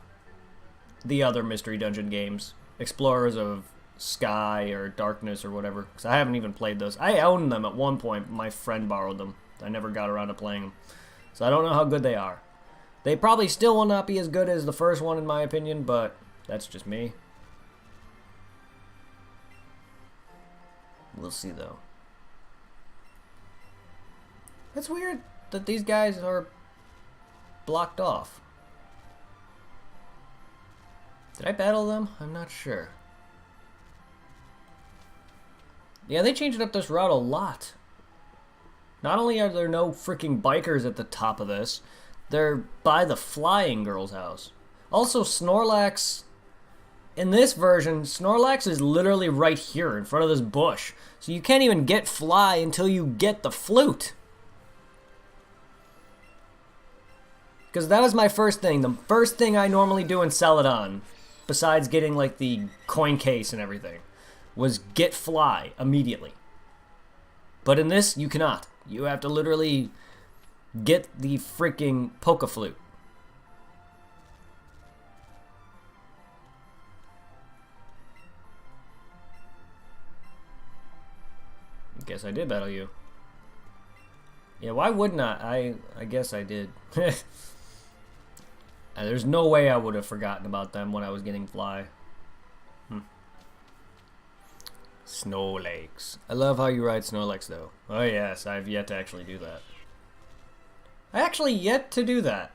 the other Mystery Dungeon games, Explorers of Sky or Darkness or whatever, because I haven't even played those. I owned them at one point, but my friend borrowed them. I never got around to playing them, so I don't know how good they are. They probably still will not be as good as the first one in my opinion, but that's just me. We'll see though. It's weird that these guys are blocked off. Did I battle them? I'm not sure. Yeah, they changed up this route a lot. Not only are there no freaking bikers at the top of this, they're by the flying girl's house. Also, Snorlax, in this version, Snorlax is literally right here in front of this bush. So you can't even get Fly until you get the flute. Because that was my first thing. The first thing I normally do in Celadon, besides getting like the coin case and everything, was get Fly immediately. But in this, you cannot. You have to literally get the freaking Poke-Flute. Guess I did battle you. Yeah, why wouldn't I? I guess I did. There's no way I would have forgotten about them when I was getting Fly. Snow Lakes. I love how you ride Snow Lakes, though. Oh yes, I've yet to actually do that. I actually yet to do that.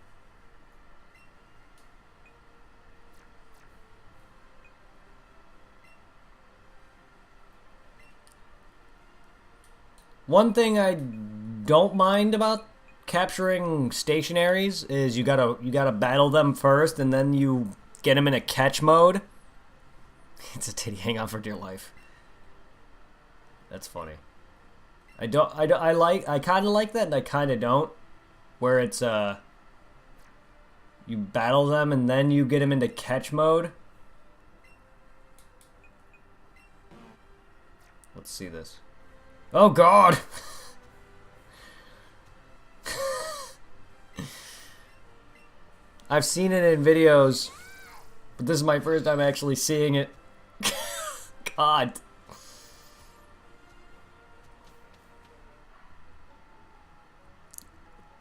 One thing I don't mind about capturing stationaries is you gotta battle them first, and then you get them in a catch mode. It's a titty. Hang on for dear life. That's funny. I kind of like that, and I kind of don't. Where it's you battle them and then you get them into catch mode. Let's see this. Oh God. I've seen it in videos, but this is my first time actually seeing it. God.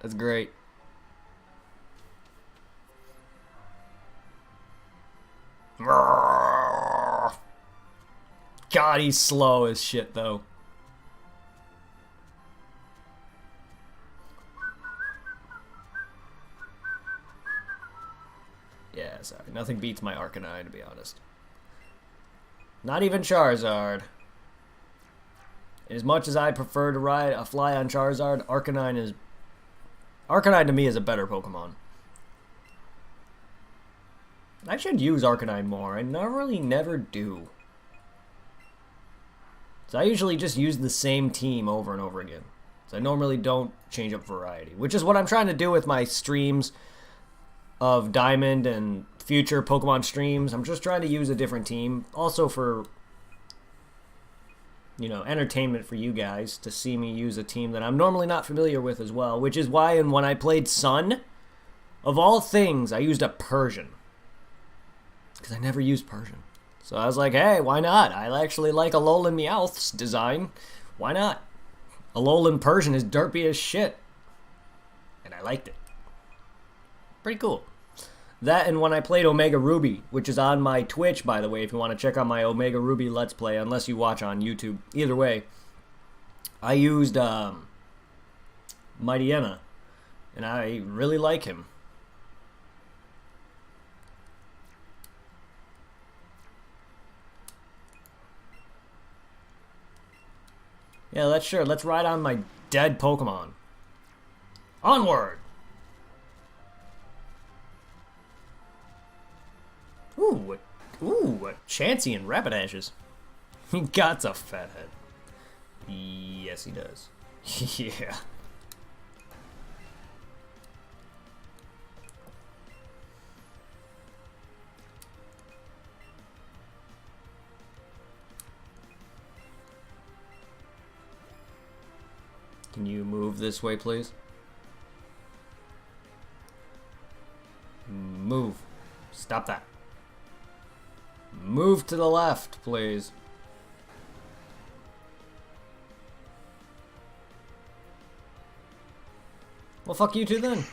That's great. God, he's slow as shit, though. Yeah, sorry. Nothing beats my Arcanine, to be honest. Not even Charizard. As much as I prefer to fly on Charizard, Arcanine to me is a better Pokemon. I should use Arcanine more. I normally never do. So I usually just use the same team over and over again. So I normally don't change up variety, which is what I'm trying to do with my streams of Diamond and future Pokemon streams. I'm just trying to use a different team. Also for, you know, entertainment for you guys to see me use a team that I'm normally not familiar with as well, which is why when I played Sun, of all things, I used a Persian. Because I never used Persian. So I was like, hey, why not? I actually like Alolan Meowth's design. Why not? Alolan Persian is derpy as shit. And I liked it. Pretty cool. That and when I played Omega Ruby, which is on my Twitch, by the way, if you want to check out my Omega Ruby Let's Play, unless you watch on YouTube. Either way, I used Mightyena, and I really like him. Yeah, let's ride on my dead Pokemon. Onward! Ooh, a Chansey and Rapidashes. He got a fat head. Yes, he does. Yeah. Can you move this way, please? Move. Stop that. Move to the left, please. Well, fuck you too then.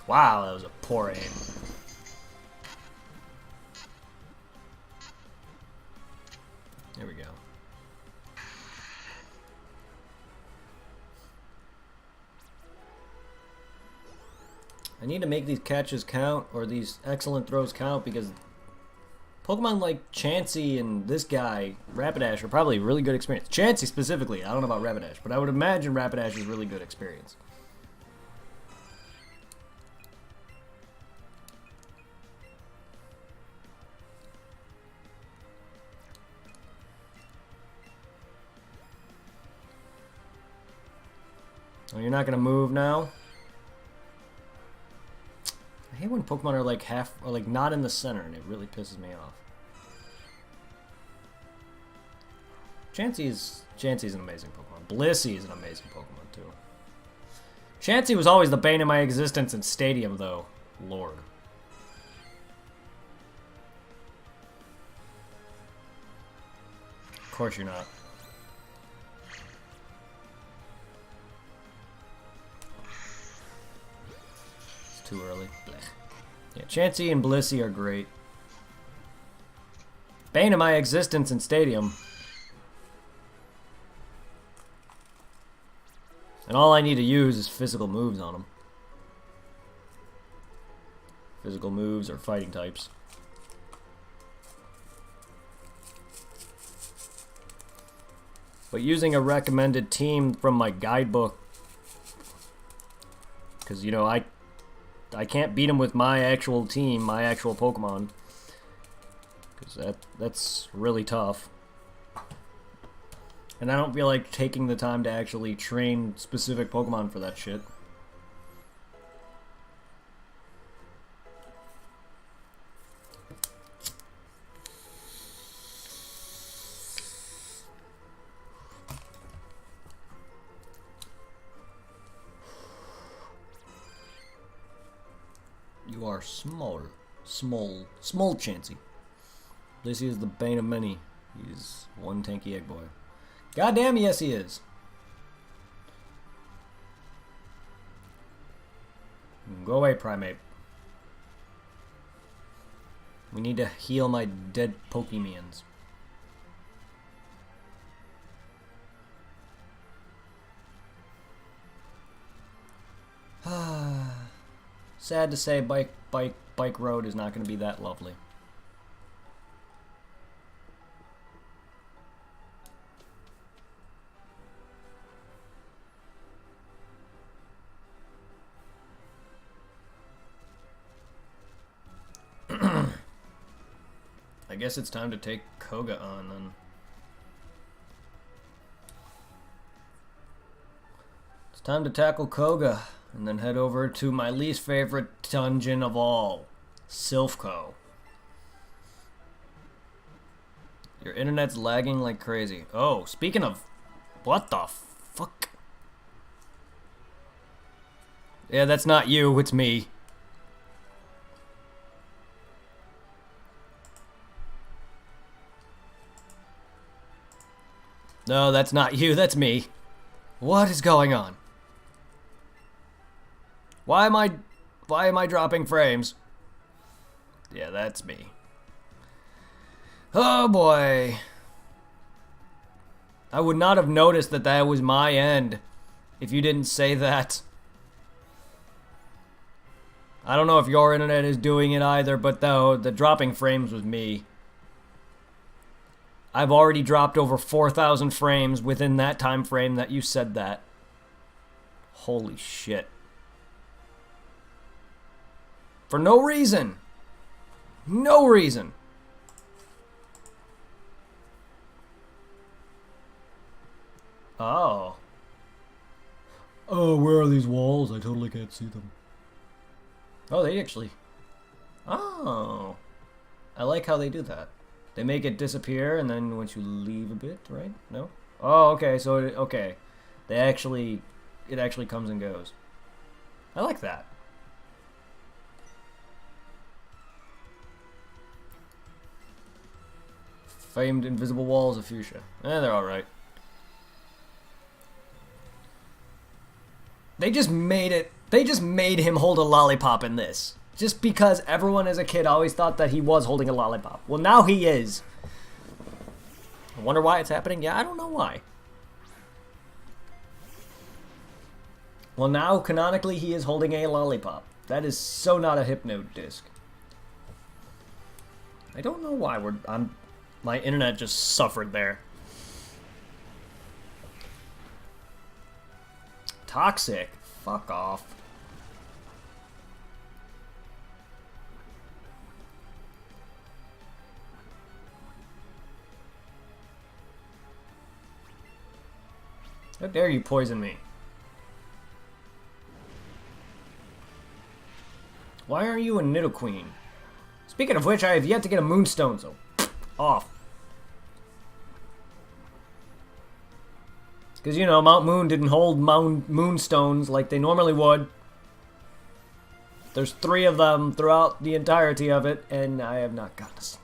Wow, that was a poor aim. There we go. I need to make these catches count, or these excellent throws count, because Pokemon like Chansey and this guy, Rapidash, are probably really good experience. Chansey specifically, I don't know about Rapidash, but I would imagine Rapidash is really good experience. Oh, you're not gonna move now? I hate when Pokemon are like not in the center, and it really pisses me off. Chansey's an amazing Pokemon. Blissey is an amazing Pokemon too. Chansey was always the bane of my existence in Stadium, though. Lord. Of course you're not. Too early. Blech. Yeah, Chansey and Blissey are great. Bane of my existence in Stadium. I And all I need to use is physical moves on them. Physical moves or fighting types. But using a recommended team from my guidebook, because, you know, I can't beat him with my actual team, my actual Pokemon, because that's really tough. And I don't feel like taking the time to actually train specific Pokemon for that shit. You are small Chansey. This is the bane of many. He's one tanky egg boy. Goddamn, yes he is. Go away, Primate. We need to heal my dead Pokemons. Sad to say, bike road is not going to be that lovely. I guess it's time to take Koga on then. It's time to tackle Koga and then head over to my least favorite dungeon of all, Silphco. Your internet's lagging like crazy. Oh, speaking of, what the fuck? Yeah, that's not you, it's me. No, that's not you, that's me. What is going on? Why am I dropping frames? Yeah, that's me. Oh boy. I would not have noticed that that was my end if you didn't say that. I don't know if your internet is doing it either, but the dropping frames was me. I've already dropped over 4,000 frames within that time frame that you said that. Holy shit. For no reason. No reason. Oh. Oh, where are these walls? I totally can't see them. Oh, they actually... Oh. I like how they do that. They make it disappear, and then once you leave a bit, right? No? Oh, okay, so, okay. It actually comes and goes. I like that. Famed invisible walls of fuchsia. They're alright. They just made him hold a lollipop in this. Just because everyone as a kid always thought that he was holding a lollipop. Well, now he is. I wonder why it's happening? Yeah, I don't know why. Well, now, canonically, he is holding a lollipop. That is so not a Hypno disc. I don't know why my internet just suffered there. Toxic. Fuck off. How dare you poison me? Why aren't you a Nidoqueen? Speaking of which, I have yet to get a Moonstone, so off. Because, you know, Mount Moon didn't hold Moonstones like they normally would. There's 3 of them throughout the entirety of it, and I have not gotten a single.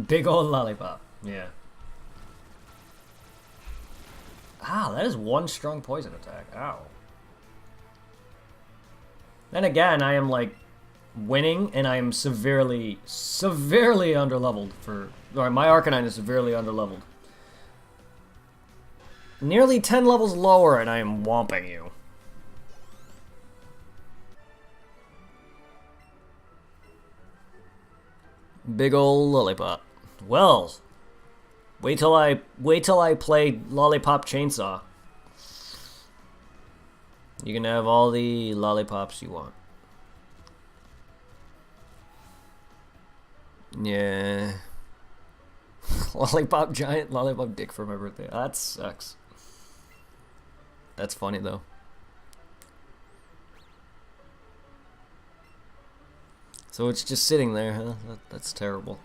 Big old lollipop. Yeah. Ah, that is 1 strong poison attack. Ow. Then again, I am like winning, and I am severely, severely underleveled for... Or my Arcanine is severely underleveled. Nearly 10 levels lower, and I am whomping you. Big ol' lollipop. Well, wait till I play Lollipop Chainsaw. You can have all the lollipops you want. Yeah. Lollipop giant, lollipop dick for my birthday. That sucks. That's funny though. So it's just sitting there, huh? That's terrible.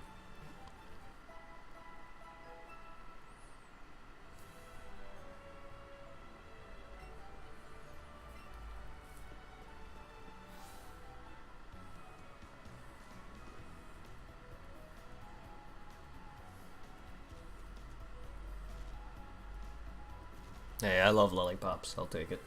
Hey, I love lollipops. I'll take it.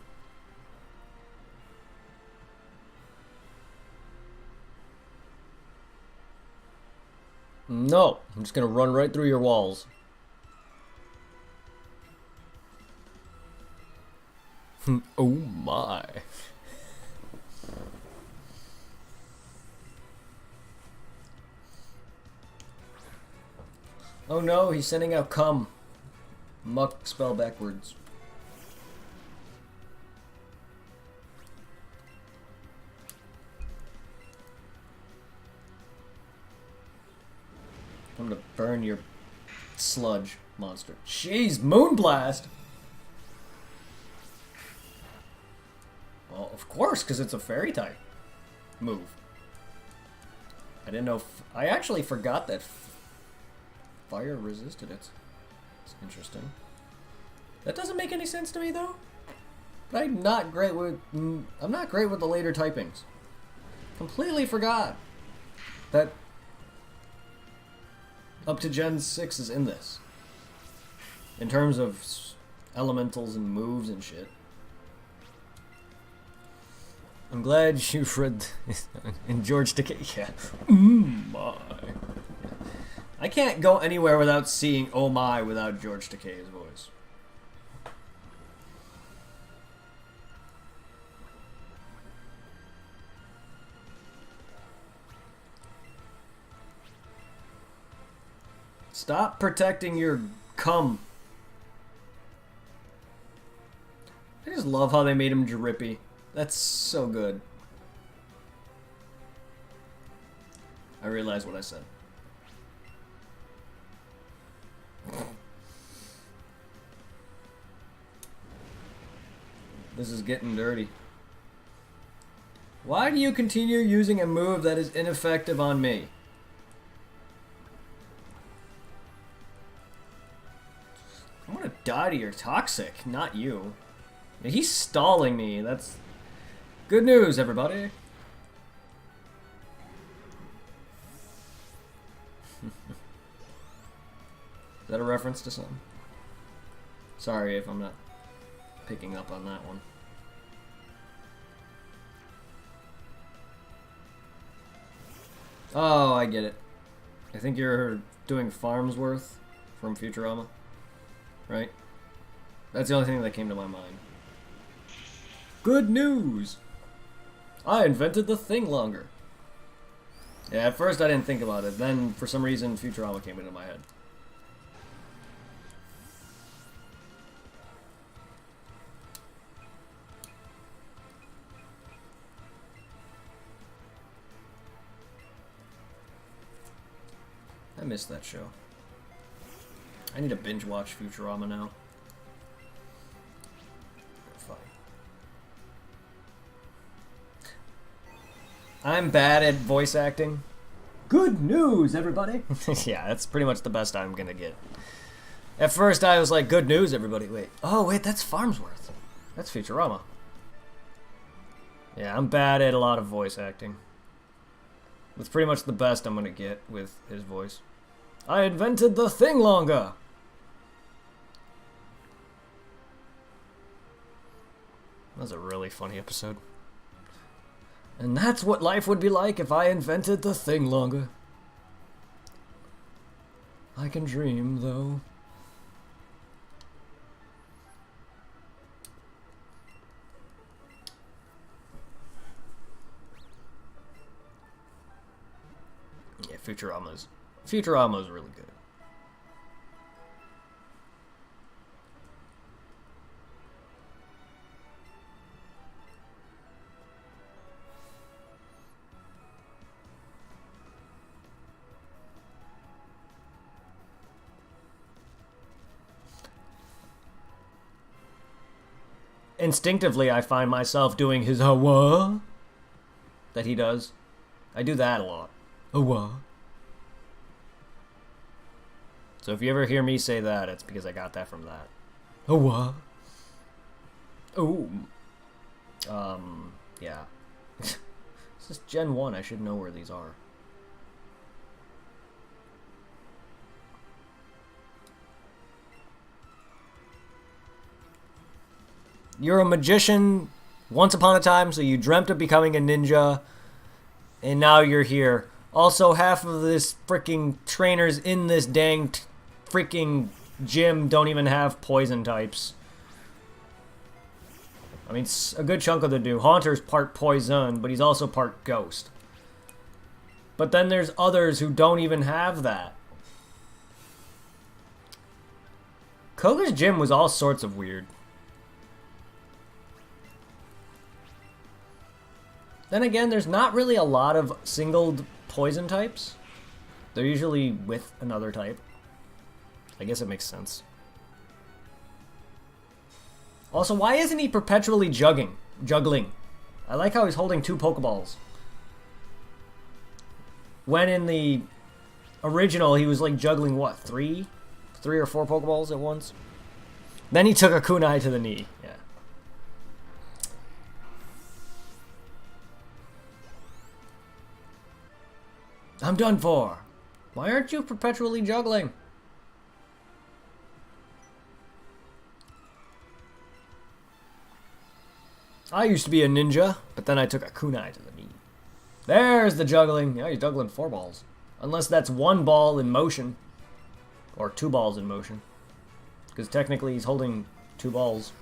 No, I'm just gonna run right through your walls. Oh my. Oh no, he's sending out cum. Muck spell backwards. I'm gonna burn your sludge, monster. Jeez, Moonblast! Well, of course, because it's a fairy type move. I didn't know... I actually forgot that fire resisted it. It's interesting. That doesn't make any sense to me, though. I'm not great with the later typings. Completely forgot that up to Gen 6 is in this. In terms of elementals and moves and shit. I'm glad you've read in George Takei. Yeah. My. I can't go anywhere without seeing Oh My without George Takei's voice. Stop protecting your cum. I just love how they made him drippy. That's so good. I realized what I said. This is getting dirty. Why do you continue using a move that is ineffective on me? I'm gonna die to your toxic, not you. He's stalling me. That's good news, everybody. Is that a reference to something? Sorry if I'm not picking up on that one. Oh, I get it. I think you're doing Farmsworth from Futurama, right? That's the only thing that came to my mind. Good news! I invented the thing longer. Yeah, at first I didn't think about it. Then, for some reason, Futurama came into my head. I missed that show. I need to binge watch Futurama now. Fine. I'm bad at voice acting. Good news, everybody! Yeah, that's pretty much the best I'm gonna get. At first I was like, good news, everybody. Wait. Oh, wait, that's Farmsworth. That's Futurama. Yeah, I'm bad at a lot of voice acting. That's pretty much the best I'm gonna get with his voice. I invented the thing longer! That was a really funny episode. And that's what life would be like if I invented the thing longer. I can dream, though. Yeah, Futurama's really good. Instinctively, I find myself doing his "Hawa" that he does. I do that a lot. Hawa. So if you ever hear me say that, it's because I got that from that. Hawa. Oh. Yeah. This is Gen 1. I should know where these are. You're a magician once upon a time, so you dreamt of becoming a ninja, and now you're here. Also, half of this freaking trainers in this dang freaking gym don't even have poison types. I mean, a good chunk of them do. Haunter's part poison, but he's also part ghost. But then there's others who don't even have that. Koga's gym was all sorts of weird. Then again, there's not really a lot of singled poison types. They're usually with another type. I guess it makes sense. Also, why isn't he perpetually juggling? I like how he's holding 2 Pokeballs. When in the original, he was like juggling, what, 3 or 4 Pokeballs at once? Then he took a kunai to the knee. Yeah. I'm done for. Why aren't you perpetually juggling? I used to be a ninja, but then I took a kunai to the knee. There's the juggling. Yeah, he's juggling 4 balls. Unless that's 1 ball in motion. Or 2 balls in motion. Because technically he's holding 2 balls.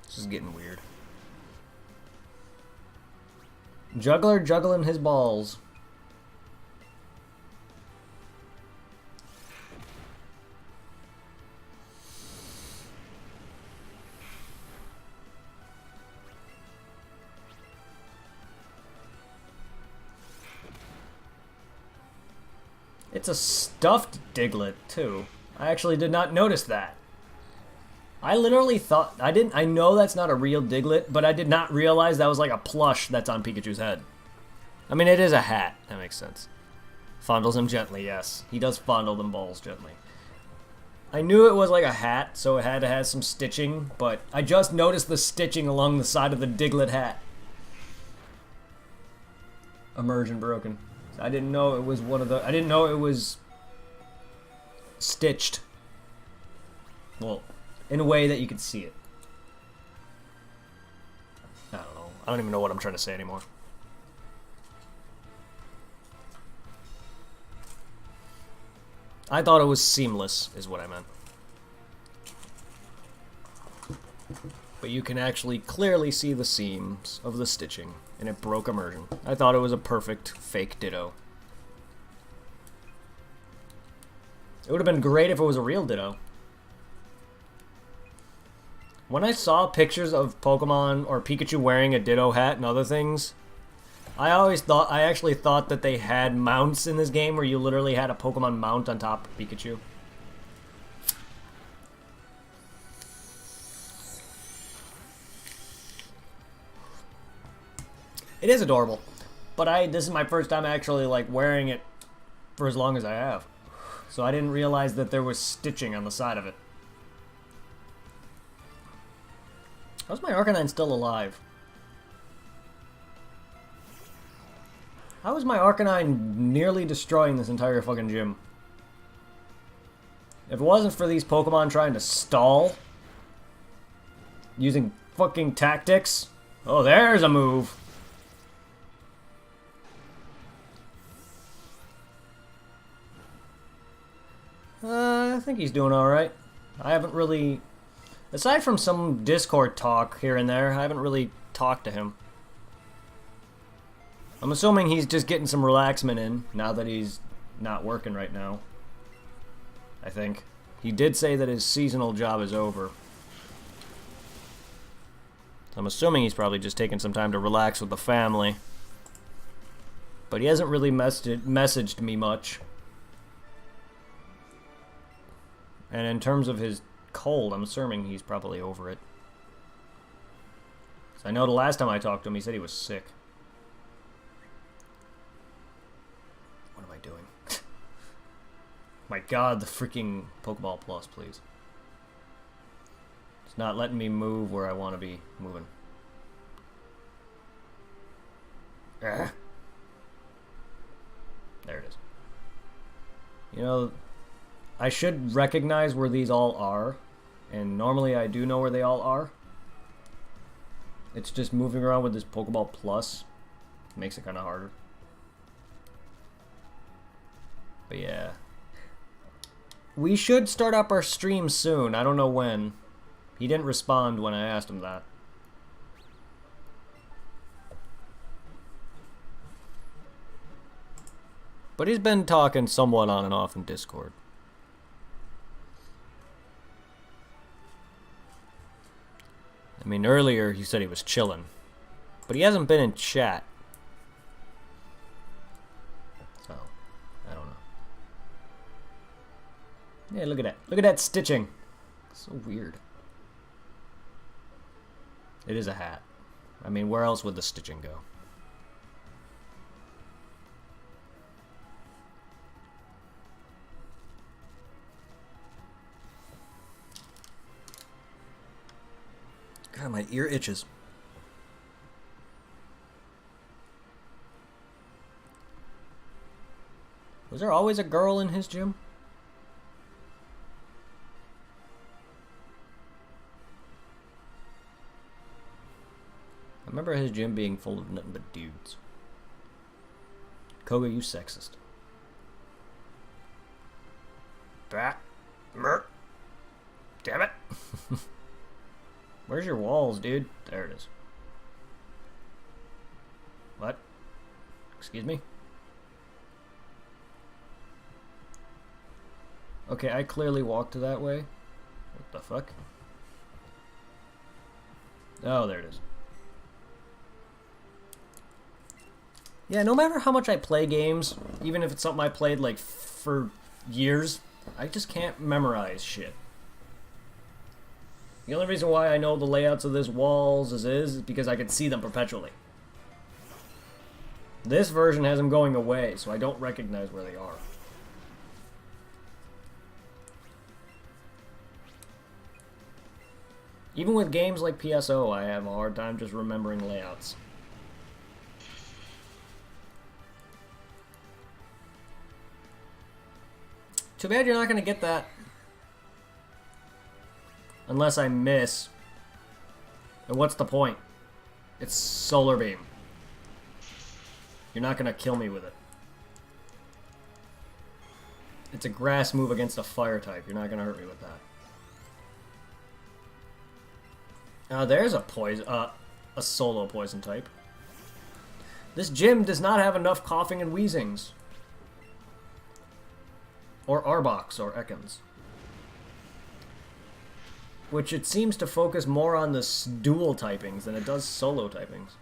This is getting weird. Juggler juggling his balls. It's a stuffed Diglett, too. I actually did not notice that. I literally thought... I know that's not a real Diglett, but I did not realize that was like a plush that's on Pikachu's head. I mean, it is a hat. That makes sense. Fondles him gently, yes. He does fondle them balls gently. I knew it was like a hat, so it had to have some stitching, but I just noticed the stitching along the side of the Diglett hat. Immersion broken. I didn't know it was one of the... I didn't know it was stitched. Well, in a way that you could see it. I don't know. I don't even know what I'm trying to say anymore. I thought it was seamless, is what I meant. But you can actually clearly see the seams of the stitching, and it broke immersion. I thought it was a perfect fake Ditto. It would have been great if it was a real Ditto. When I saw pictures of Pokemon or Pikachu wearing a Ditto hat and other things, I actually thought that they had mounts in this game where you literally had a Pokemon mount on top of Pikachu. It is adorable, but this is my first time actually like wearing it for as long as I have. So I didn't realize that there was stitching on the side of it. How's my Arcanine still alive? How is my Arcanine nearly destroying this entire fucking gym? If it wasn't for these Pokemon trying to stall, using fucking tactics, Oh, there's a move. I think he's doing alright. I haven't really... Aside from some Discord talk here and there, I haven't really talked to him. I'm assuming he's just getting some relaxment in, now that he's not working right now. I think. He did say that his seasonal job is over. So I'm assuming he's probably just taking some time to relax with the family. But he hasn't really messaged me much. And in terms of his cold, I'm assuming he's probably over it. So I know the last time I talked to him, he said he was sick. What am I doing? My god, the freaking Pokeball Plus, please. It's not letting me move where I want to be moving. There it is. You know, I should recognize where these all are, and normally I do know where they all are. It's just moving around with this Pokeball Plus makes it kind of harder. But yeah. We should start up our stream soon. I don't know when. He didn't respond when I asked him that. But he's been talking somewhat on and off in Discord. I mean, earlier he said he was chilling. But he hasn't been in chat. So, I don't know. Yeah, look at that. Look at that stitching. So weird. It is a hat. I mean, where else would the stitching go? God, my ear itches. Was there always a girl in his gym? I remember his gym being full of nothing but dudes. Koga, you sexist. Bah. Merp. Damn it. Where's your walls, dude? There it is. What? Excuse me? Okay, I clearly walked that way. What the fuck? Oh, there it is. Yeah, no matter how much I play games, even if it's something I played, like, for years, I just can't memorize shit. The only reason why I know the layouts of this walls is because I can see them perpetually. This version has them going away, so I don't recognize where they are. Even with games like PSO, I have a hard time just remembering layouts. Too bad you're not going to get that. Unless I miss. And what's the point? It's Solar Beam. You're not going to kill me with it. It's a grass move against a fire type. You're not going to hurt me with that. There's a poison, a solo poison type. This gym does not have enough coughing and wheezings. Or Arbox or Ekans. Which it seems to focus more on the dual typings than it does solo typings.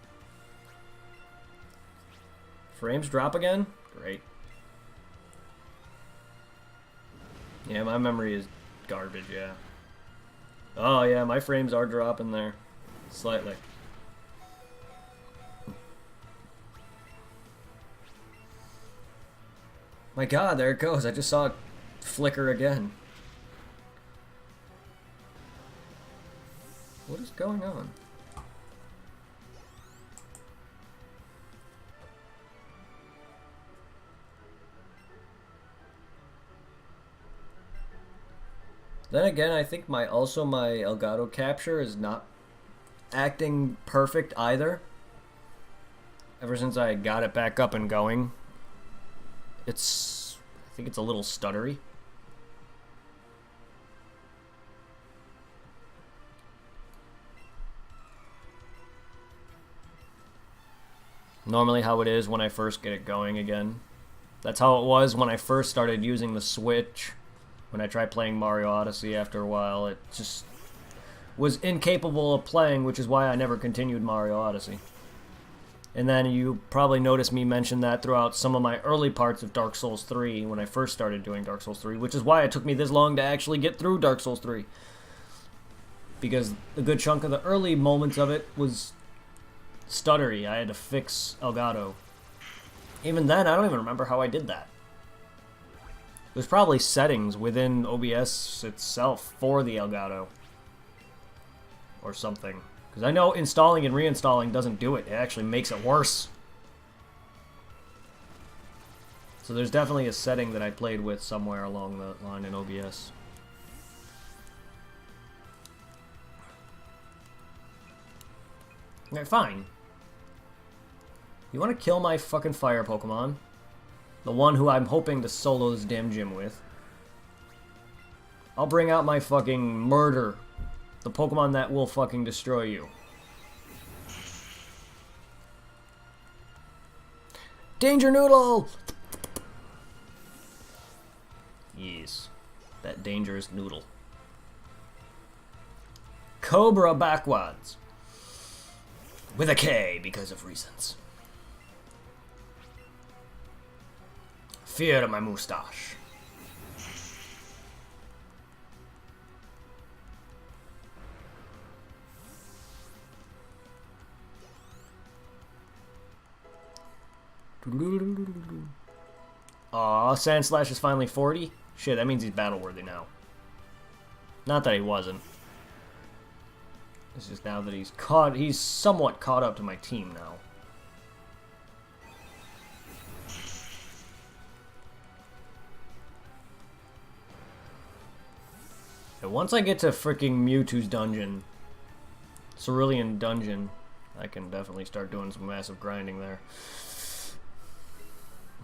Frames drop again? Great. Yeah, my memory is garbage, yeah. Oh yeah, my frames are dropping there. Slightly. My god, there it goes. I just saw it flicker again. What is going on? Then again, I think my Elgato capture is not acting perfect either. Ever since I got it back up and going, I think it's a little stuttery. Normally how it is when I first get it going again. That's how it was when I first started using the Switch. When I tried playing Mario Odyssey after a while, it just was incapable of playing, which is why I never continued Mario Odyssey. And then you probably noticed me mention that throughout some of my early parts of Dark Souls 3 when I first started doing Dark Souls 3, which is why it took me this long to actually get through Dark Souls 3. Because a good chunk of the early moments of it was stuttery. I had to fix Elgato. Even then, I don't even remember how I did that. There's probably settings within OBS itself for the Elgato. Or something. Because I know installing and reinstalling doesn't do it. It actually makes it worse. So there's definitely a setting that I played with somewhere along the line in OBS. Alright, fine. You want to kill my fucking fire Pokemon? The one who I'm hoping to solo this damn gym with. I'll bring out my fucking murder. The Pokemon that will fucking destroy you. Danger Noodle! Yes. That dangerous noodle. Cobra backwards. With a K because of reasons. Fear my moustache. Aw, Sandslash is finally 40? Shit, that means he's battle-worthy now. Not that he wasn't. It's just now that he's somewhat caught up to my team now. And once I get to freaking Mewtwo's dungeon, Cerulean dungeon, I can definitely start doing some massive grinding there.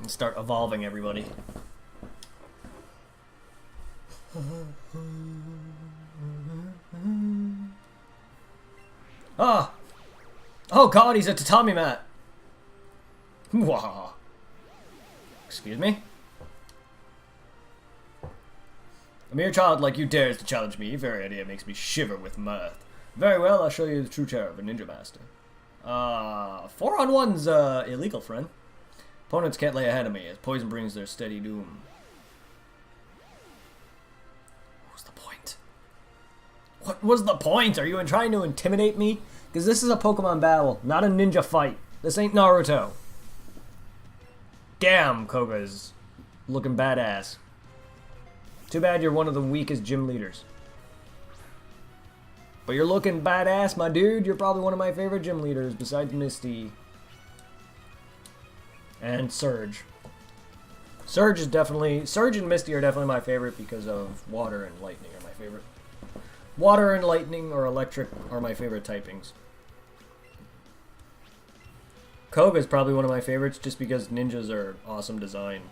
And start evolving everybody. Ah! Oh god, he's a tatami mat! Wah! Excuse me? A mere child like you dares to challenge me. Very idea makes me shiver with mirth. Very well, I'll show you the true terror of a ninja master. 4-on-1's illegal, friend. Opponents can't lay ahead of me, as poison brings their steady doom. What was the point? What was the point? Are you trying to intimidate me? Because this is a Pokemon battle, not a ninja fight. This ain't Naruto. Damn, Koga's looking badass. Too bad you're one of the weakest gym leaders. But you're looking badass, my dude. You're probably one of my favorite gym leaders, besides Misty. And Surge. Surge and Misty are definitely my favorite because of Water and Lightning are my favorite. Water and Lightning or Electric are my favorite typings. Koga is probably one of my favorites just because ninjas are awesome design.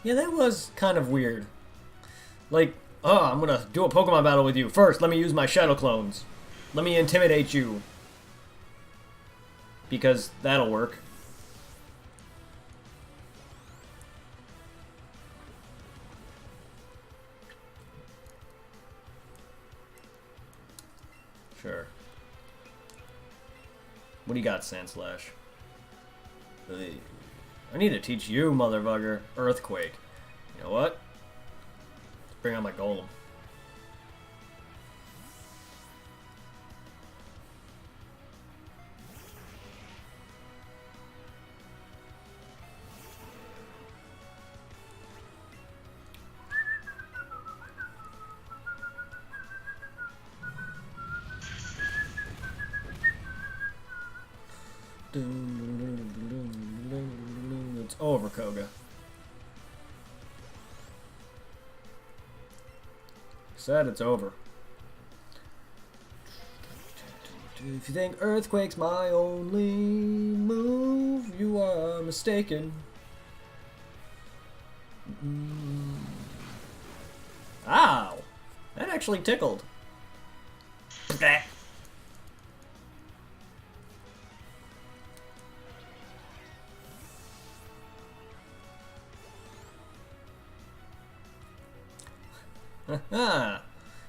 Yeah, that was kind of weird. Like, oh, I'm gonna do a Pokemon battle with you. First, let me use my Shadow Clones. Let me intimidate you. Because that'll work. Sure. What do you got, Sandslash? I need to teach you, motherfucker, Earthquake. You know what? Let's bring out my Golem. It's over, Koga. Said it's over. If you think Earthquake's my only move, you are mistaken. Ow! That actually tickled.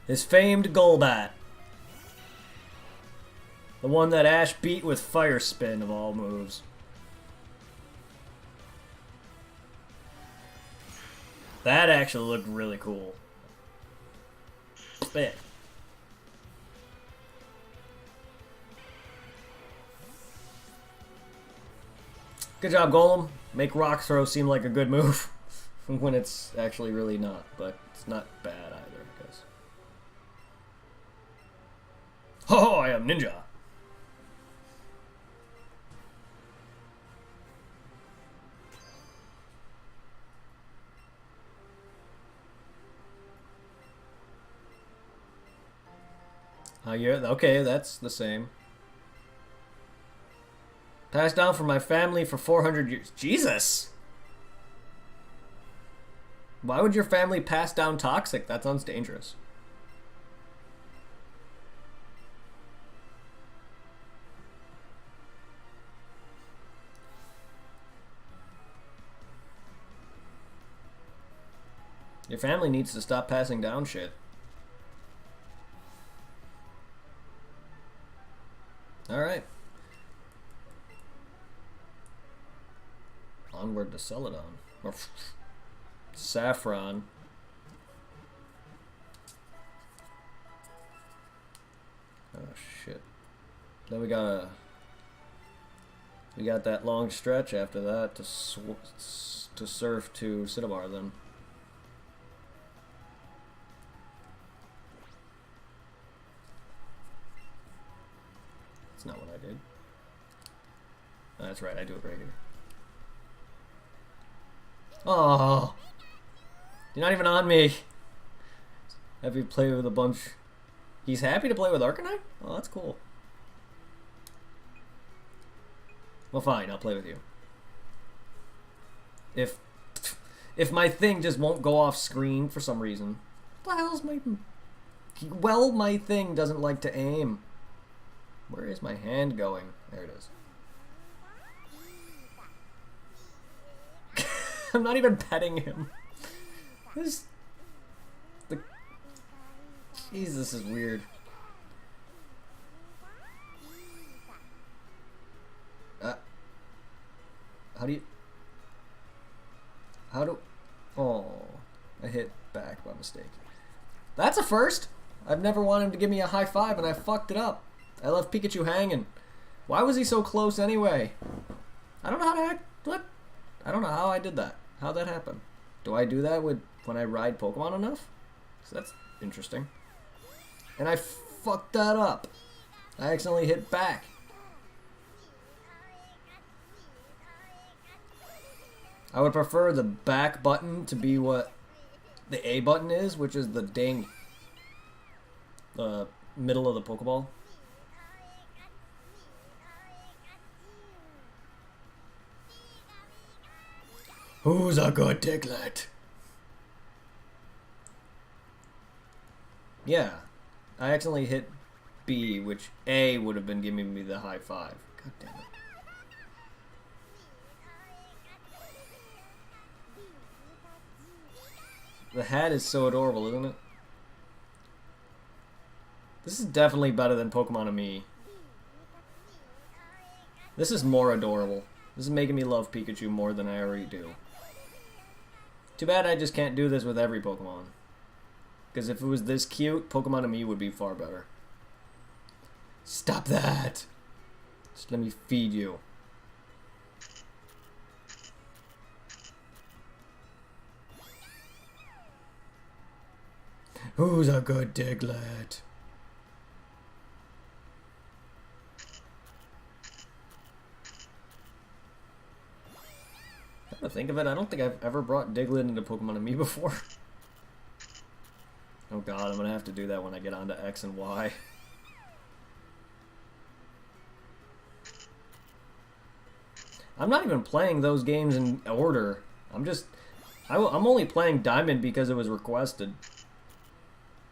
His famed Golbat. The one that Ash beat with Fire Spin of all moves. That actually looked really cool. Spit. Good job, Golem. Make Rock Throw seem like a good move when it's actually really not, but it's not bad either, I guess. Oh, I am Ninja. Yeah, okay, that's the same. Passed down from my family for 400 years. Jesus! Why would your family pass down toxic? That sounds dangerous. Your family needs to stop passing down shit. Alright. Onward to Celadon. Or Saffron. Oh shit. Then we got that long stretch after that to surf to Cinnabar then. That's not what I did. Oh, that's right, I do it right here. Oh, you're not even on me. Have you play with a bunch? He's happy to play with Arcanine? Oh, that's cool. Well, fine, I'll play with you. If my thing just won't go off screen for some reason. What the hell's my... Well, my thing doesn't like to aim. Where is my hand going? There it is. I'm not even petting him. Jeez, this is weird. Oh, I hit back by mistake. That's a first. I've never wanted him to give me a high five and I fucked it up. I left Pikachu hanging. Why was he so close anyway? I don't know how to act. What? I don't know how I did that. How'd that happen? Do I do that when I ride Pokemon enough? So that's interesting. And I fucked that up. I accidentally hit back. I would prefer the back button to be what the A button is, which is the dang middle of the Pokeball. Who's a good Diglett? Yeah. I accidentally hit B, which A would have been giving me the high five. God damn it. The hat is so adorable, isn't it? This is definitely better than Pokemon and Me. This is more adorable. This is making me love Pikachu more than I already do. Too bad I just can't do this with every Pokemon. Because if it was this cute, Pokemon and Me would be far better. Stop that! Just let me feed you. Who's a good Diglett? think of it, I don't think I've ever brought Diglett into Pokemon to me before. Oh god, I'm gonna have to do that when I get onto X and Y. I'm not even playing those games in order. I'm only playing Diamond because it was requested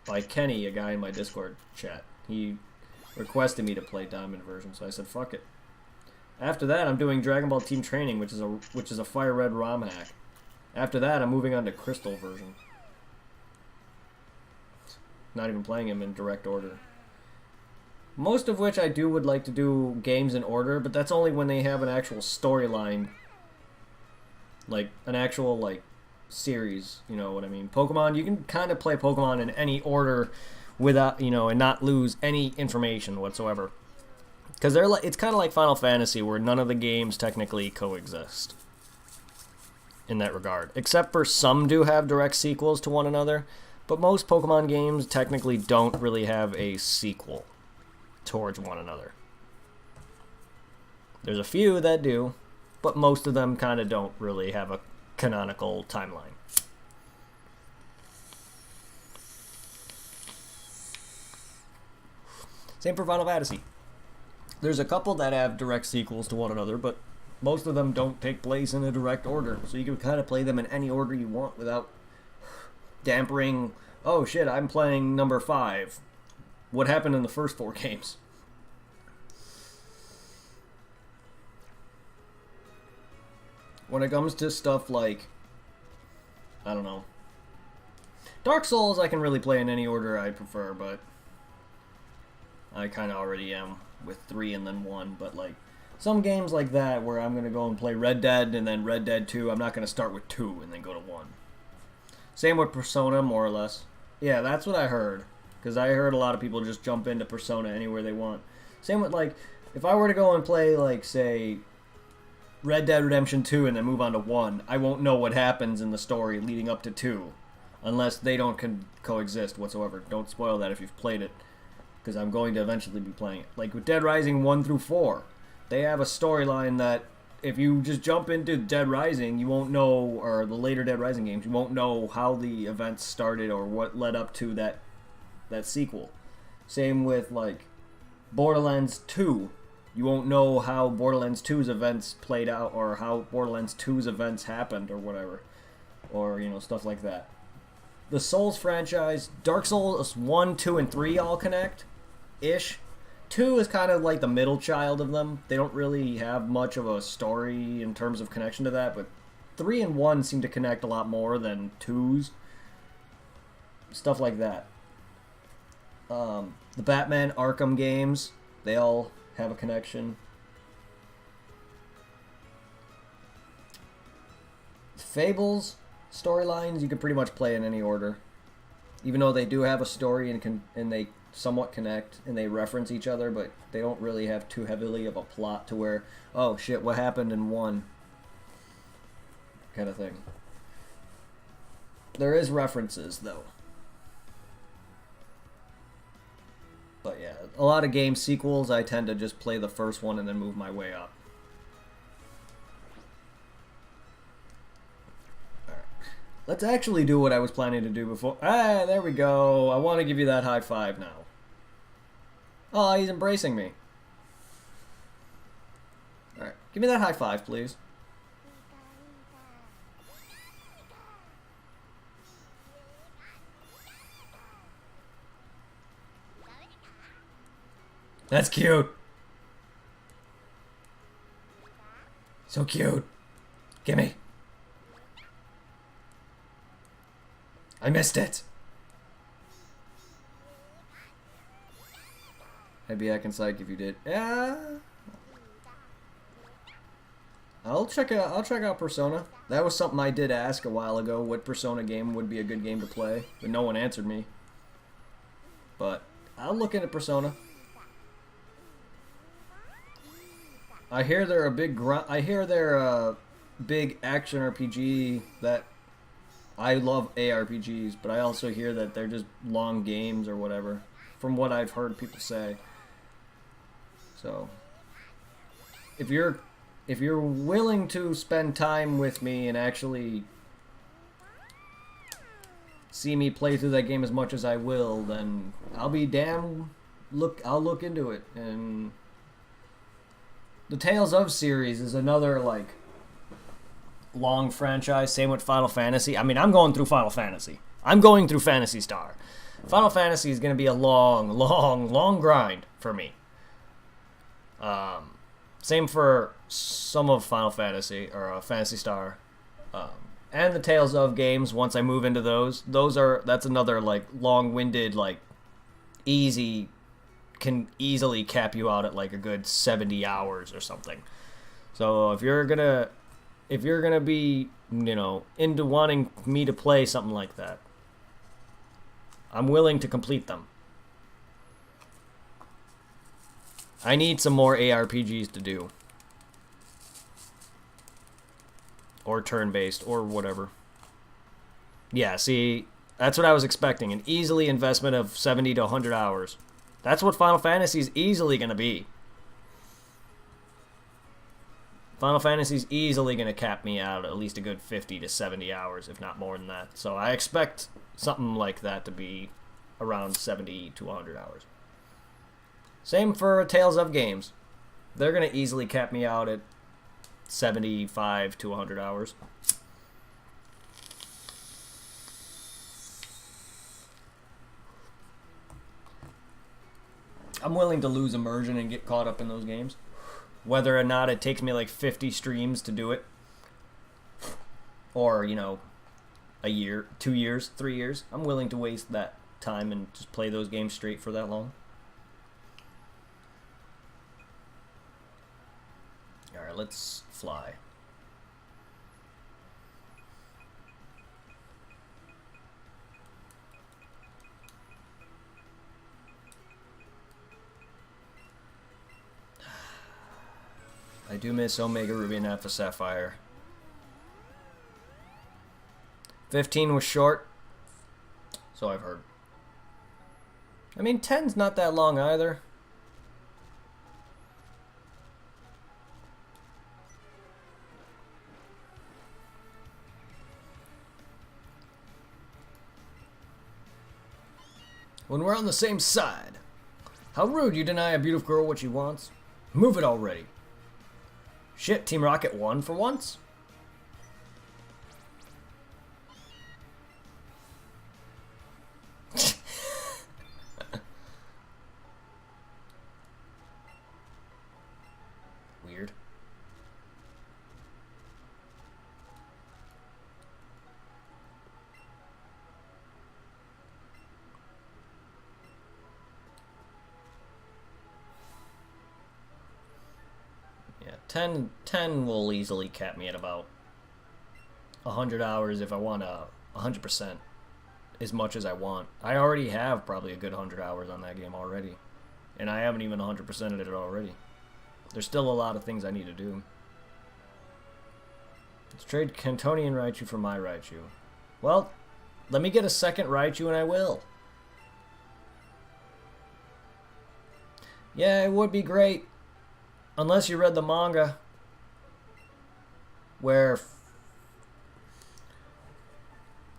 by Kenny, a guy in my Discord chat. He requested me to play Diamond version, so I said fuck it. After that, I'm doing Dragon Ball Team Training, which is a Fire Red ROM hack. After that, I'm moving on to Crystal version. Not even playing him in direct order. Most of which I would like to do games in order, but that's only when they have an actual storyline. Like, an actual, like, series, you know what I mean? Pokemon, you can kind of play Pokemon in any order without, you know, and not lose any information whatsoever. Because it's kind of like Final Fantasy, where none of the games technically coexist. In that regard. Except for some do have direct sequels to one another. But most Pokemon games technically don't really have a sequel towards one another. There's a few that do, but most of them kind of don't really have a canonical timeline. Same for Final Fantasy. There's a couple that have direct sequels to one another, but most of them don't take place in a direct order, so you can kind of play them in any order you want without dampering, oh shit, I'm playing number 5. What happened in the first 4 games? When it comes to stuff like, I don't know, Dark Souls I can really play in any order I prefer, but I kind of already am with 3 and then 1, but like, some games like that where I'm going to go and play Red Dead and then Red Dead 2, I'm not going to start with 2 and then go to 1. Same with Persona, more or less. Yeah, that's what I heard. Because I heard a lot of people just jump into Persona anywhere they want. Same with, like, if I were to go and play, like, say, Red Dead Redemption 2 and then move on to 1, I won't know what happens in the story leading up to 2. Unless they don't coexist whatsoever. Don't spoil that if you've played it. Because I'm going to eventually be playing it. Like with Dead Rising 1 through 4. They have a storyline that if you just jump into Dead Rising, you won't know, or the later Dead Rising games, you won't know how the events started or what led up to that sequel. Same with, like, Borderlands 2. You won't know how Borderlands 2's events played out or how Borderlands 2's events happened or whatever. Or, you know, stuff like that. The Souls franchise, Dark Souls 1, 2, and 3 all connect-ish. 2 is kind of like the middle child of them. They don't really have much of a story in terms of connection to that, but 3 and 1 seem to connect a lot more than 2's. Stuff like that. The Batman Arkham games, they all have a connection. Fables storylines, you can pretty much play in any order. Even though they do have a story and they somewhat connect and they reference each other, but they don't really have too heavily of a plot to where, oh shit, what happened in 1 kind of thing. There is references though. But yeah, a lot of game sequels I tend to just play the first one and then move my way up. Alright. Let's actually do what I was planning to do before. Ah, there we go. I want to give you that high five now. Oh, he's embracing me. Alright, give me that high five, please. That's cute. So cute. Gimme. I missed it. I'd be hacking psych if you did. Yeah. I'll check out Persona. That was something I did ask a while ago. What Persona game would be a good game to play? But no one answered me. But I'll look into Persona. I hear they're a big big action RPG that I love ARPGs, but I also hear that they're just long games or whatever, from what I've heard people say. So, if if you're willing to spend time with me and actually see me play through that game as much as I will, then I'll be damn. I'll look into it. And the Tales of series is another like long franchise. Same with Final Fantasy. I mean, I'm going through Final Fantasy. I'm going through Phantasy Star. Final Fantasy is going to be a long grind for me. Same for some of Final Fantasy or Phantasy Star, and the Tales of games. Once I move into that's another like long-winded, like can easily cap you out at like a good 70 hours or something. So if you're gonna be, you know, into wanting me to play something like that, I'm willing to complete them. I need some more ARPGs to do. Or turn-based, or whatever. Yeah, see, that's what I was expecting. An easily investment of 70 to 100 hours. That's what Final Fantasy is easily going to be. Final Fantasy is easily going to cap me out at least a good 50 to 70 hours, if not more than that. So I expect something like that to be around 70 to 100 hours. Same for Tales of games. They're going to easily cap me out at 75 to 100 hours. I'm willing to lose immersion and get caught up in those games. Whether or not it takes me like 50 streams to do it. Or, you know, a year, 2 years, 3 years. I'm willing to waste that time and just play those games straight for that long. Alright, let's fly. I do miss Omega Ruby and Alpha Sapphire. 15 was short, so I've heard. I mean, 10's not that long either. When we're on the same side. How rude, you deny a beautiful girl what she wants. Move it already. Shit, Team Rocket won for once. Weird. Yeah, 10 will easily cap me at about 100 hours if I want 100%. As much as I want. I already have probably a good 100 hours on that game already. And I haven't even 100%ed it already. There's still a lot of things I need to do. Let's trade Cantonian Raichu for my Raichu. Well, let me get a second Raichu and I will. Yeah, it would be great. Unless you read the manga. Where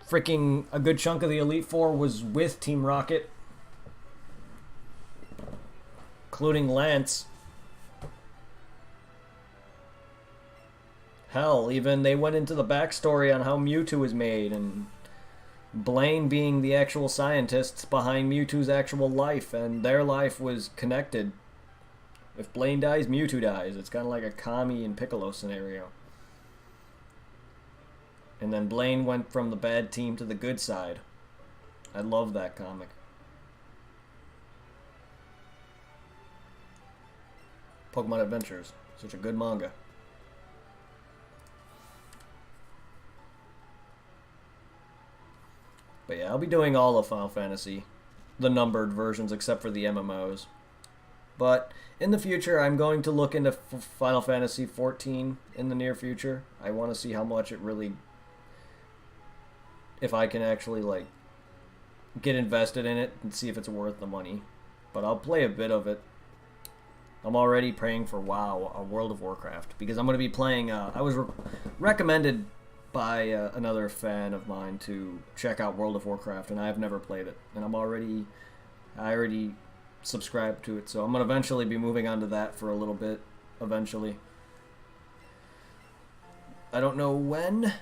freaking a good chunk of the Elite Four was with Team Rocket. Including Lance. Hell, even they went into the backstory on how Mewtwo was made, and Blaine being the actual scientists behind Mewtwo's actual life, and their life was connected. If Blaine dies, Mewtwo dies. It's kind of like a Kami and Piccolo scenario. And then Blaine went from the bad team to the good side. I love that comic. Pokemon Adventures. Such a good manga. But yeah, I'll be doing all of Final Fantasy. The numbered versions, except for the MMOs. But in the future, I'm going to look into Final Fantasy 14 in the near future. I want to see how much it really... if I can actually, like, get invested in it and see if it's worth the money. But I'll play a bit of it. I'm already praying for WoW, World of Warcraft, because I'm going to be playing. I was recommended by another fan of mine to check out World of Warcraft, and I've never played it, and I already subscribed to it, so I'm going to eventually be moving on to that for a little bit. Eventually, I don't know when.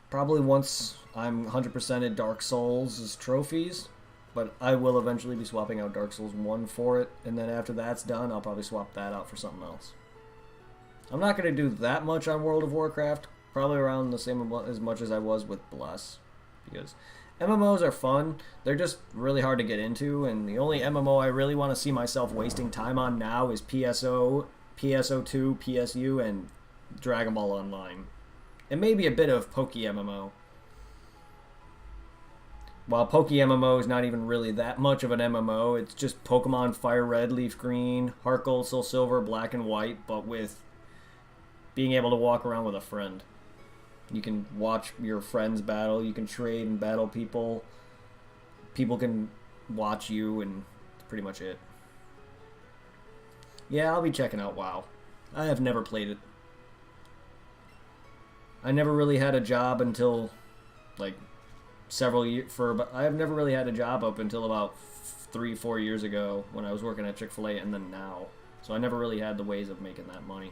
Probably once I'm 100%ed Dark Souls' trophies. But I will eventually be swapping out Dark Souls 1 for it, and then after that's done, I'll probably swap that out for something else. I'm not going to do that much on World of Warcraft, probably around the same as much as I was with Bless, because MMOs are fun, they're just really hard to get into, and the only MMO I really want to see myself wasting time on now is PSO, PSO2, PSU, and Dragon Ball Online. And maybe a bit of Poke MMO. While Poke MMO is not even really that much of an MMO, it's just Pokemon Fire Red, Leaf Green, Heart Gold, Soul Silver, Black and White, but with being able to walk around with a friend. You can watch your friends battle, you can trade and battle people. People can watch you, and that's pretty much it. Yeah, I'll be checking out WoW. I have never played it. I never really had a job until, like, several years but I have never really had a job up until about 3-4 years ago when I was working at Chick-fil-A, and then now. So I never really had the ways of making that money.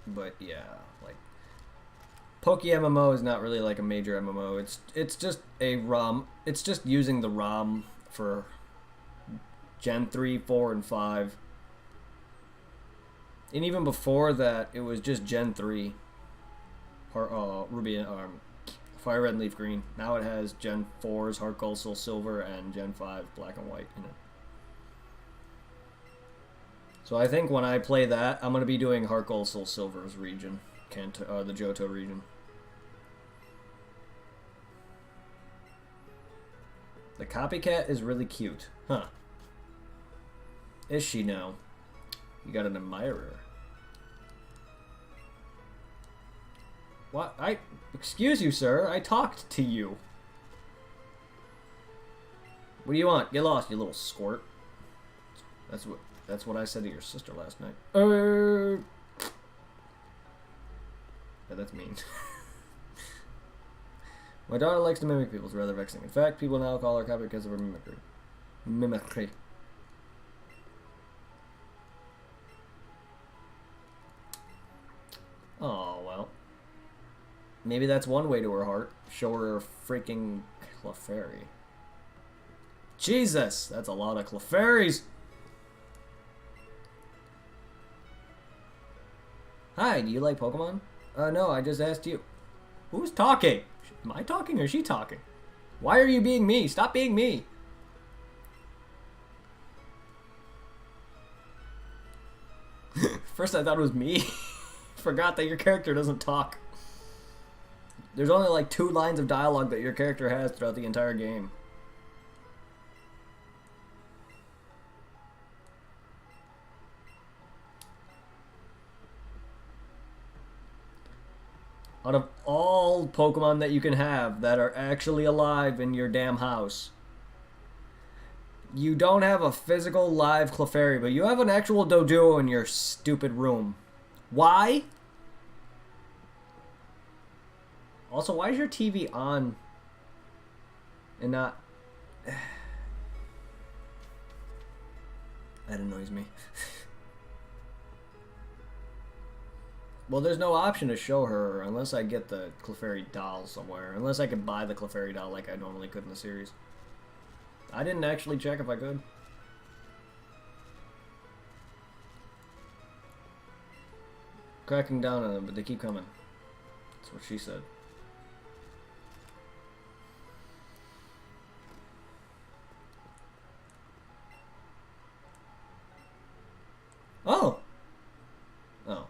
But yeah, like Poke MMO is not really like a major MMO. It's just a ROM. It's just using the ROM for Gen 3, 4, and 5. And even before that, it was just Gen 3. Ruby, Fire Red and Leaf Green. Now it has Gen 4's Heart Gold, Soul Silver, and Gen 5 Black and White in it. So I think when I play that, I'm going to be doing Heart Gold, Soul Silver's region, the Johto region. The copycat is really cute. Huh. Is she now? You got an admirer. What? Excuse you, sir. I talked to you. What do you want? Get lost, you little squirt. That's what I said to your sister last night. Yeah, that's mean. My daughter likes to mimic people. It's rather vexing. In fact, people now call her copy because of her mimicry. Mimicry. Oh, well. Maybe that's one way to her heart. Show her a freaking Clefairy. Jesus! That's a lot of Clefairies! Hi, do you like Pokemon? No, I just asked you. Who's talking? Am I talking or is she talking? Why are you being me? Stop being me! First I thought it was me. Forgot that your character doesn't talk. There's only like 2 lines of dialogue that your character has throughout the entire game. Out of all Pokemon that you can have that are actually alive in your damn house, you don't have a physical live Clefairy, but you have an actual Doduo in your stupid room. Why? Also, why is your TV on and not... That annoys me. Well, there's no option to show her unless I get the Clefairy doll somewhere. Unless I could buy the Clefairy doll like I normally could in the series. I didn't actually check if I could. Cracking down on them, but they keep coming. That's what she said. Oh! Oh.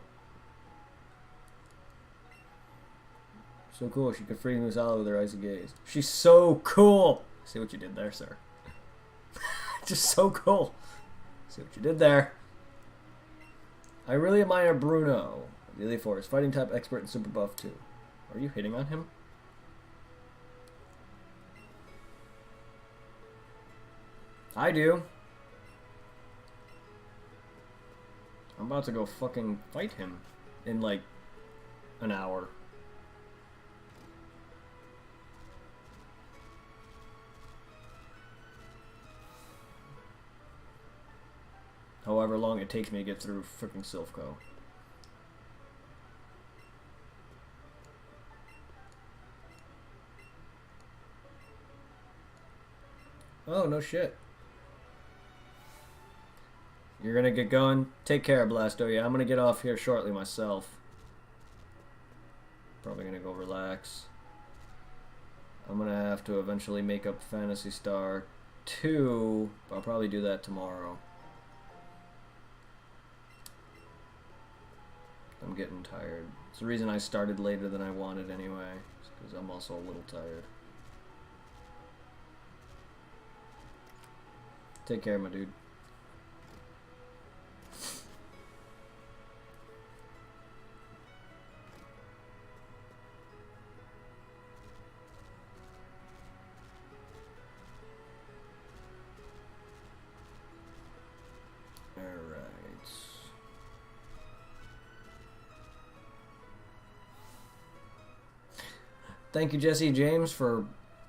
So cool, she could freeze moose out with her icy gaze. She's so cool! See what you did there, sir. Just so cool. See what you did there. I really admire Bruno. The Elite Force, fighting type expert and super buff too. Are you hitting on him? I do. I'm about to go fucking fight him in like an hour. However long it takes me to get through freaking Silphco. Oh, no shit. You're gonna get going? Take care, Blasto. Yeah, I'm gonna get off here shortly myself. Probably gonna go relax. I'm gonna have to eventually make up Phantasy Star 2. I'll probably do that tomorrow. I'm getting tired. It's the reason I started later than I wanted anyway. It's because I'm also a little tired. Take care, my dude. Thank you, Jesse James, for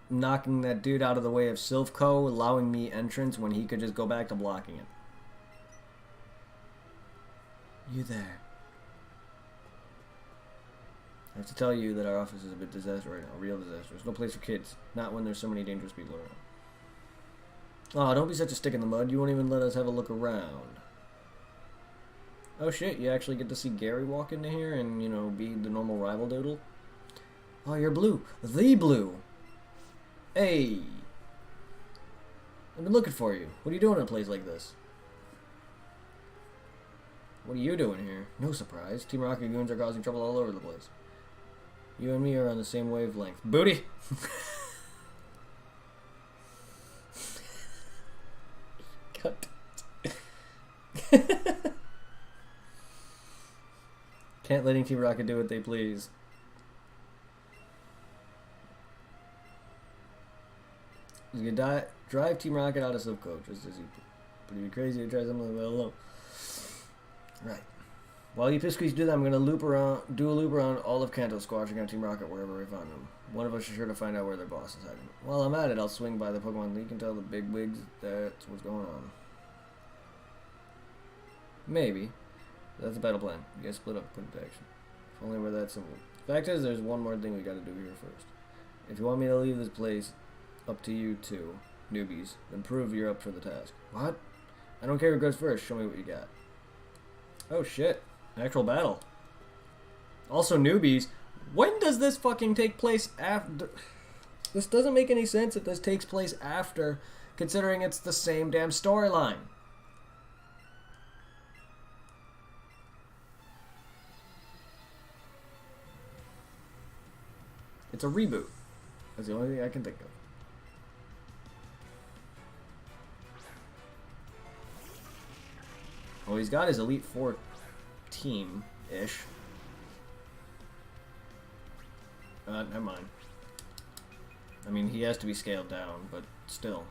knocking that dude out of the way of Silphco, allowing me entrance when he could just go back to blocking it. You there? I have to tell you that our office is a bit disaster right now. A real disaster. There's no place for kids. Not when there's so many dangerous people around. Oh, don't be such a stick in the mud. You won't even let us have a look around. Oh shit, you actually get to see Gary walk into here and, you know, be the normal rival doodle? Oh, you're Blue. The Blue. Hey. I've been looking for you. What are you doing in a place like this? What are you doing here? No surprise. Team Rocket goons are causing trouble all over the place. You and me are on the same wavelength. Booty! Cut. Can't letting Team Rocket do what they please. You can drive Team Rocket out of Silphco just as you. Would it be crazy to try something like that alone? Right. While you Pisquees do that, I'm gonna do a loop around all of Kanto, squashing out Team Rocket wherever we found them. One of us is sure to find out where their boss is hiding. While I'm at it, I'll swing by the Pokemon League and tell the big wigs that's what's going on. Maybe. That's the battle plan. You guys split up, put into action. If only we're that simple. Fact is, there's one more thing we gotta do here first. If you want me to leave this place, up to you two, newbies, then prove you're up for the task. What? I don't care who goes first. Show me what you got. Oh shit. Actual battle. Also newbies. When does this fucking take place after? This doesn't make any sense if this takes place after, considering it's the same damn storyline. It's a reboot. That's the only thing I can think of. Well, he's got his Elite Four team-ish. Never mind. I mean, he has to be scaled down, but still.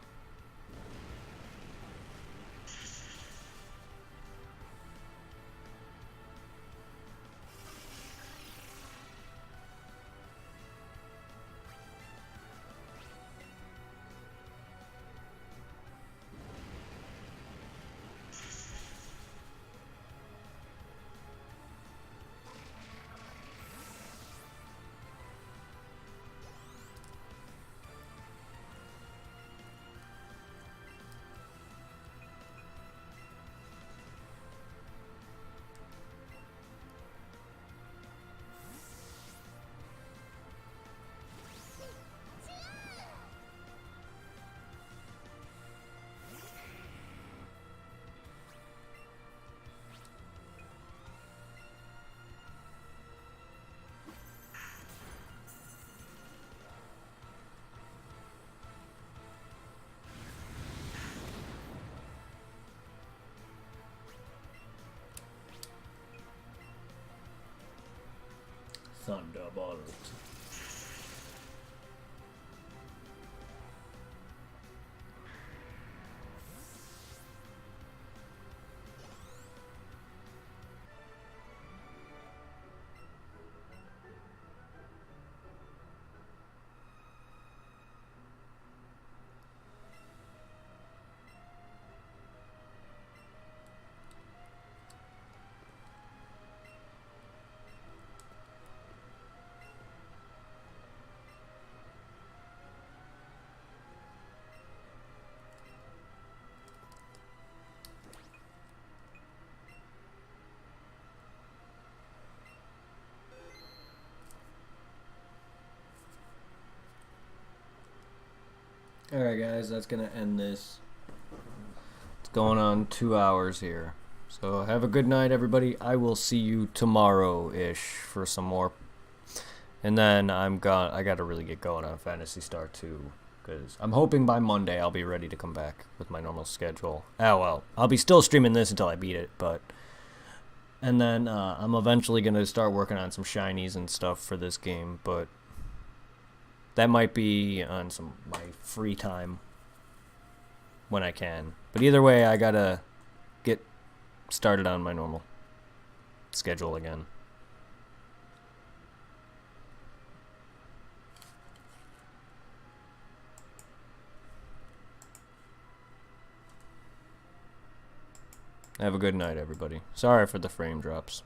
Thunderbolt. Alright guys, that's gonna end this. It's going on 2 hours here. So have a good night everybody. I will see you tomorrow-ish for some more. And then I gotta really get going on Phantasy Star 2. Because I'm hoping by Monday I'll be ready to come back with my normal schedule. Oh well, I'll be still streaming this until I beat it, but... And then I'm eventually gonna start working on some shinies and stuff for this game, but... That might be on my free time when I can. But either way, I gotta get started on my normal schedule again. Have a good night, everybody. Sorry for the frame drops.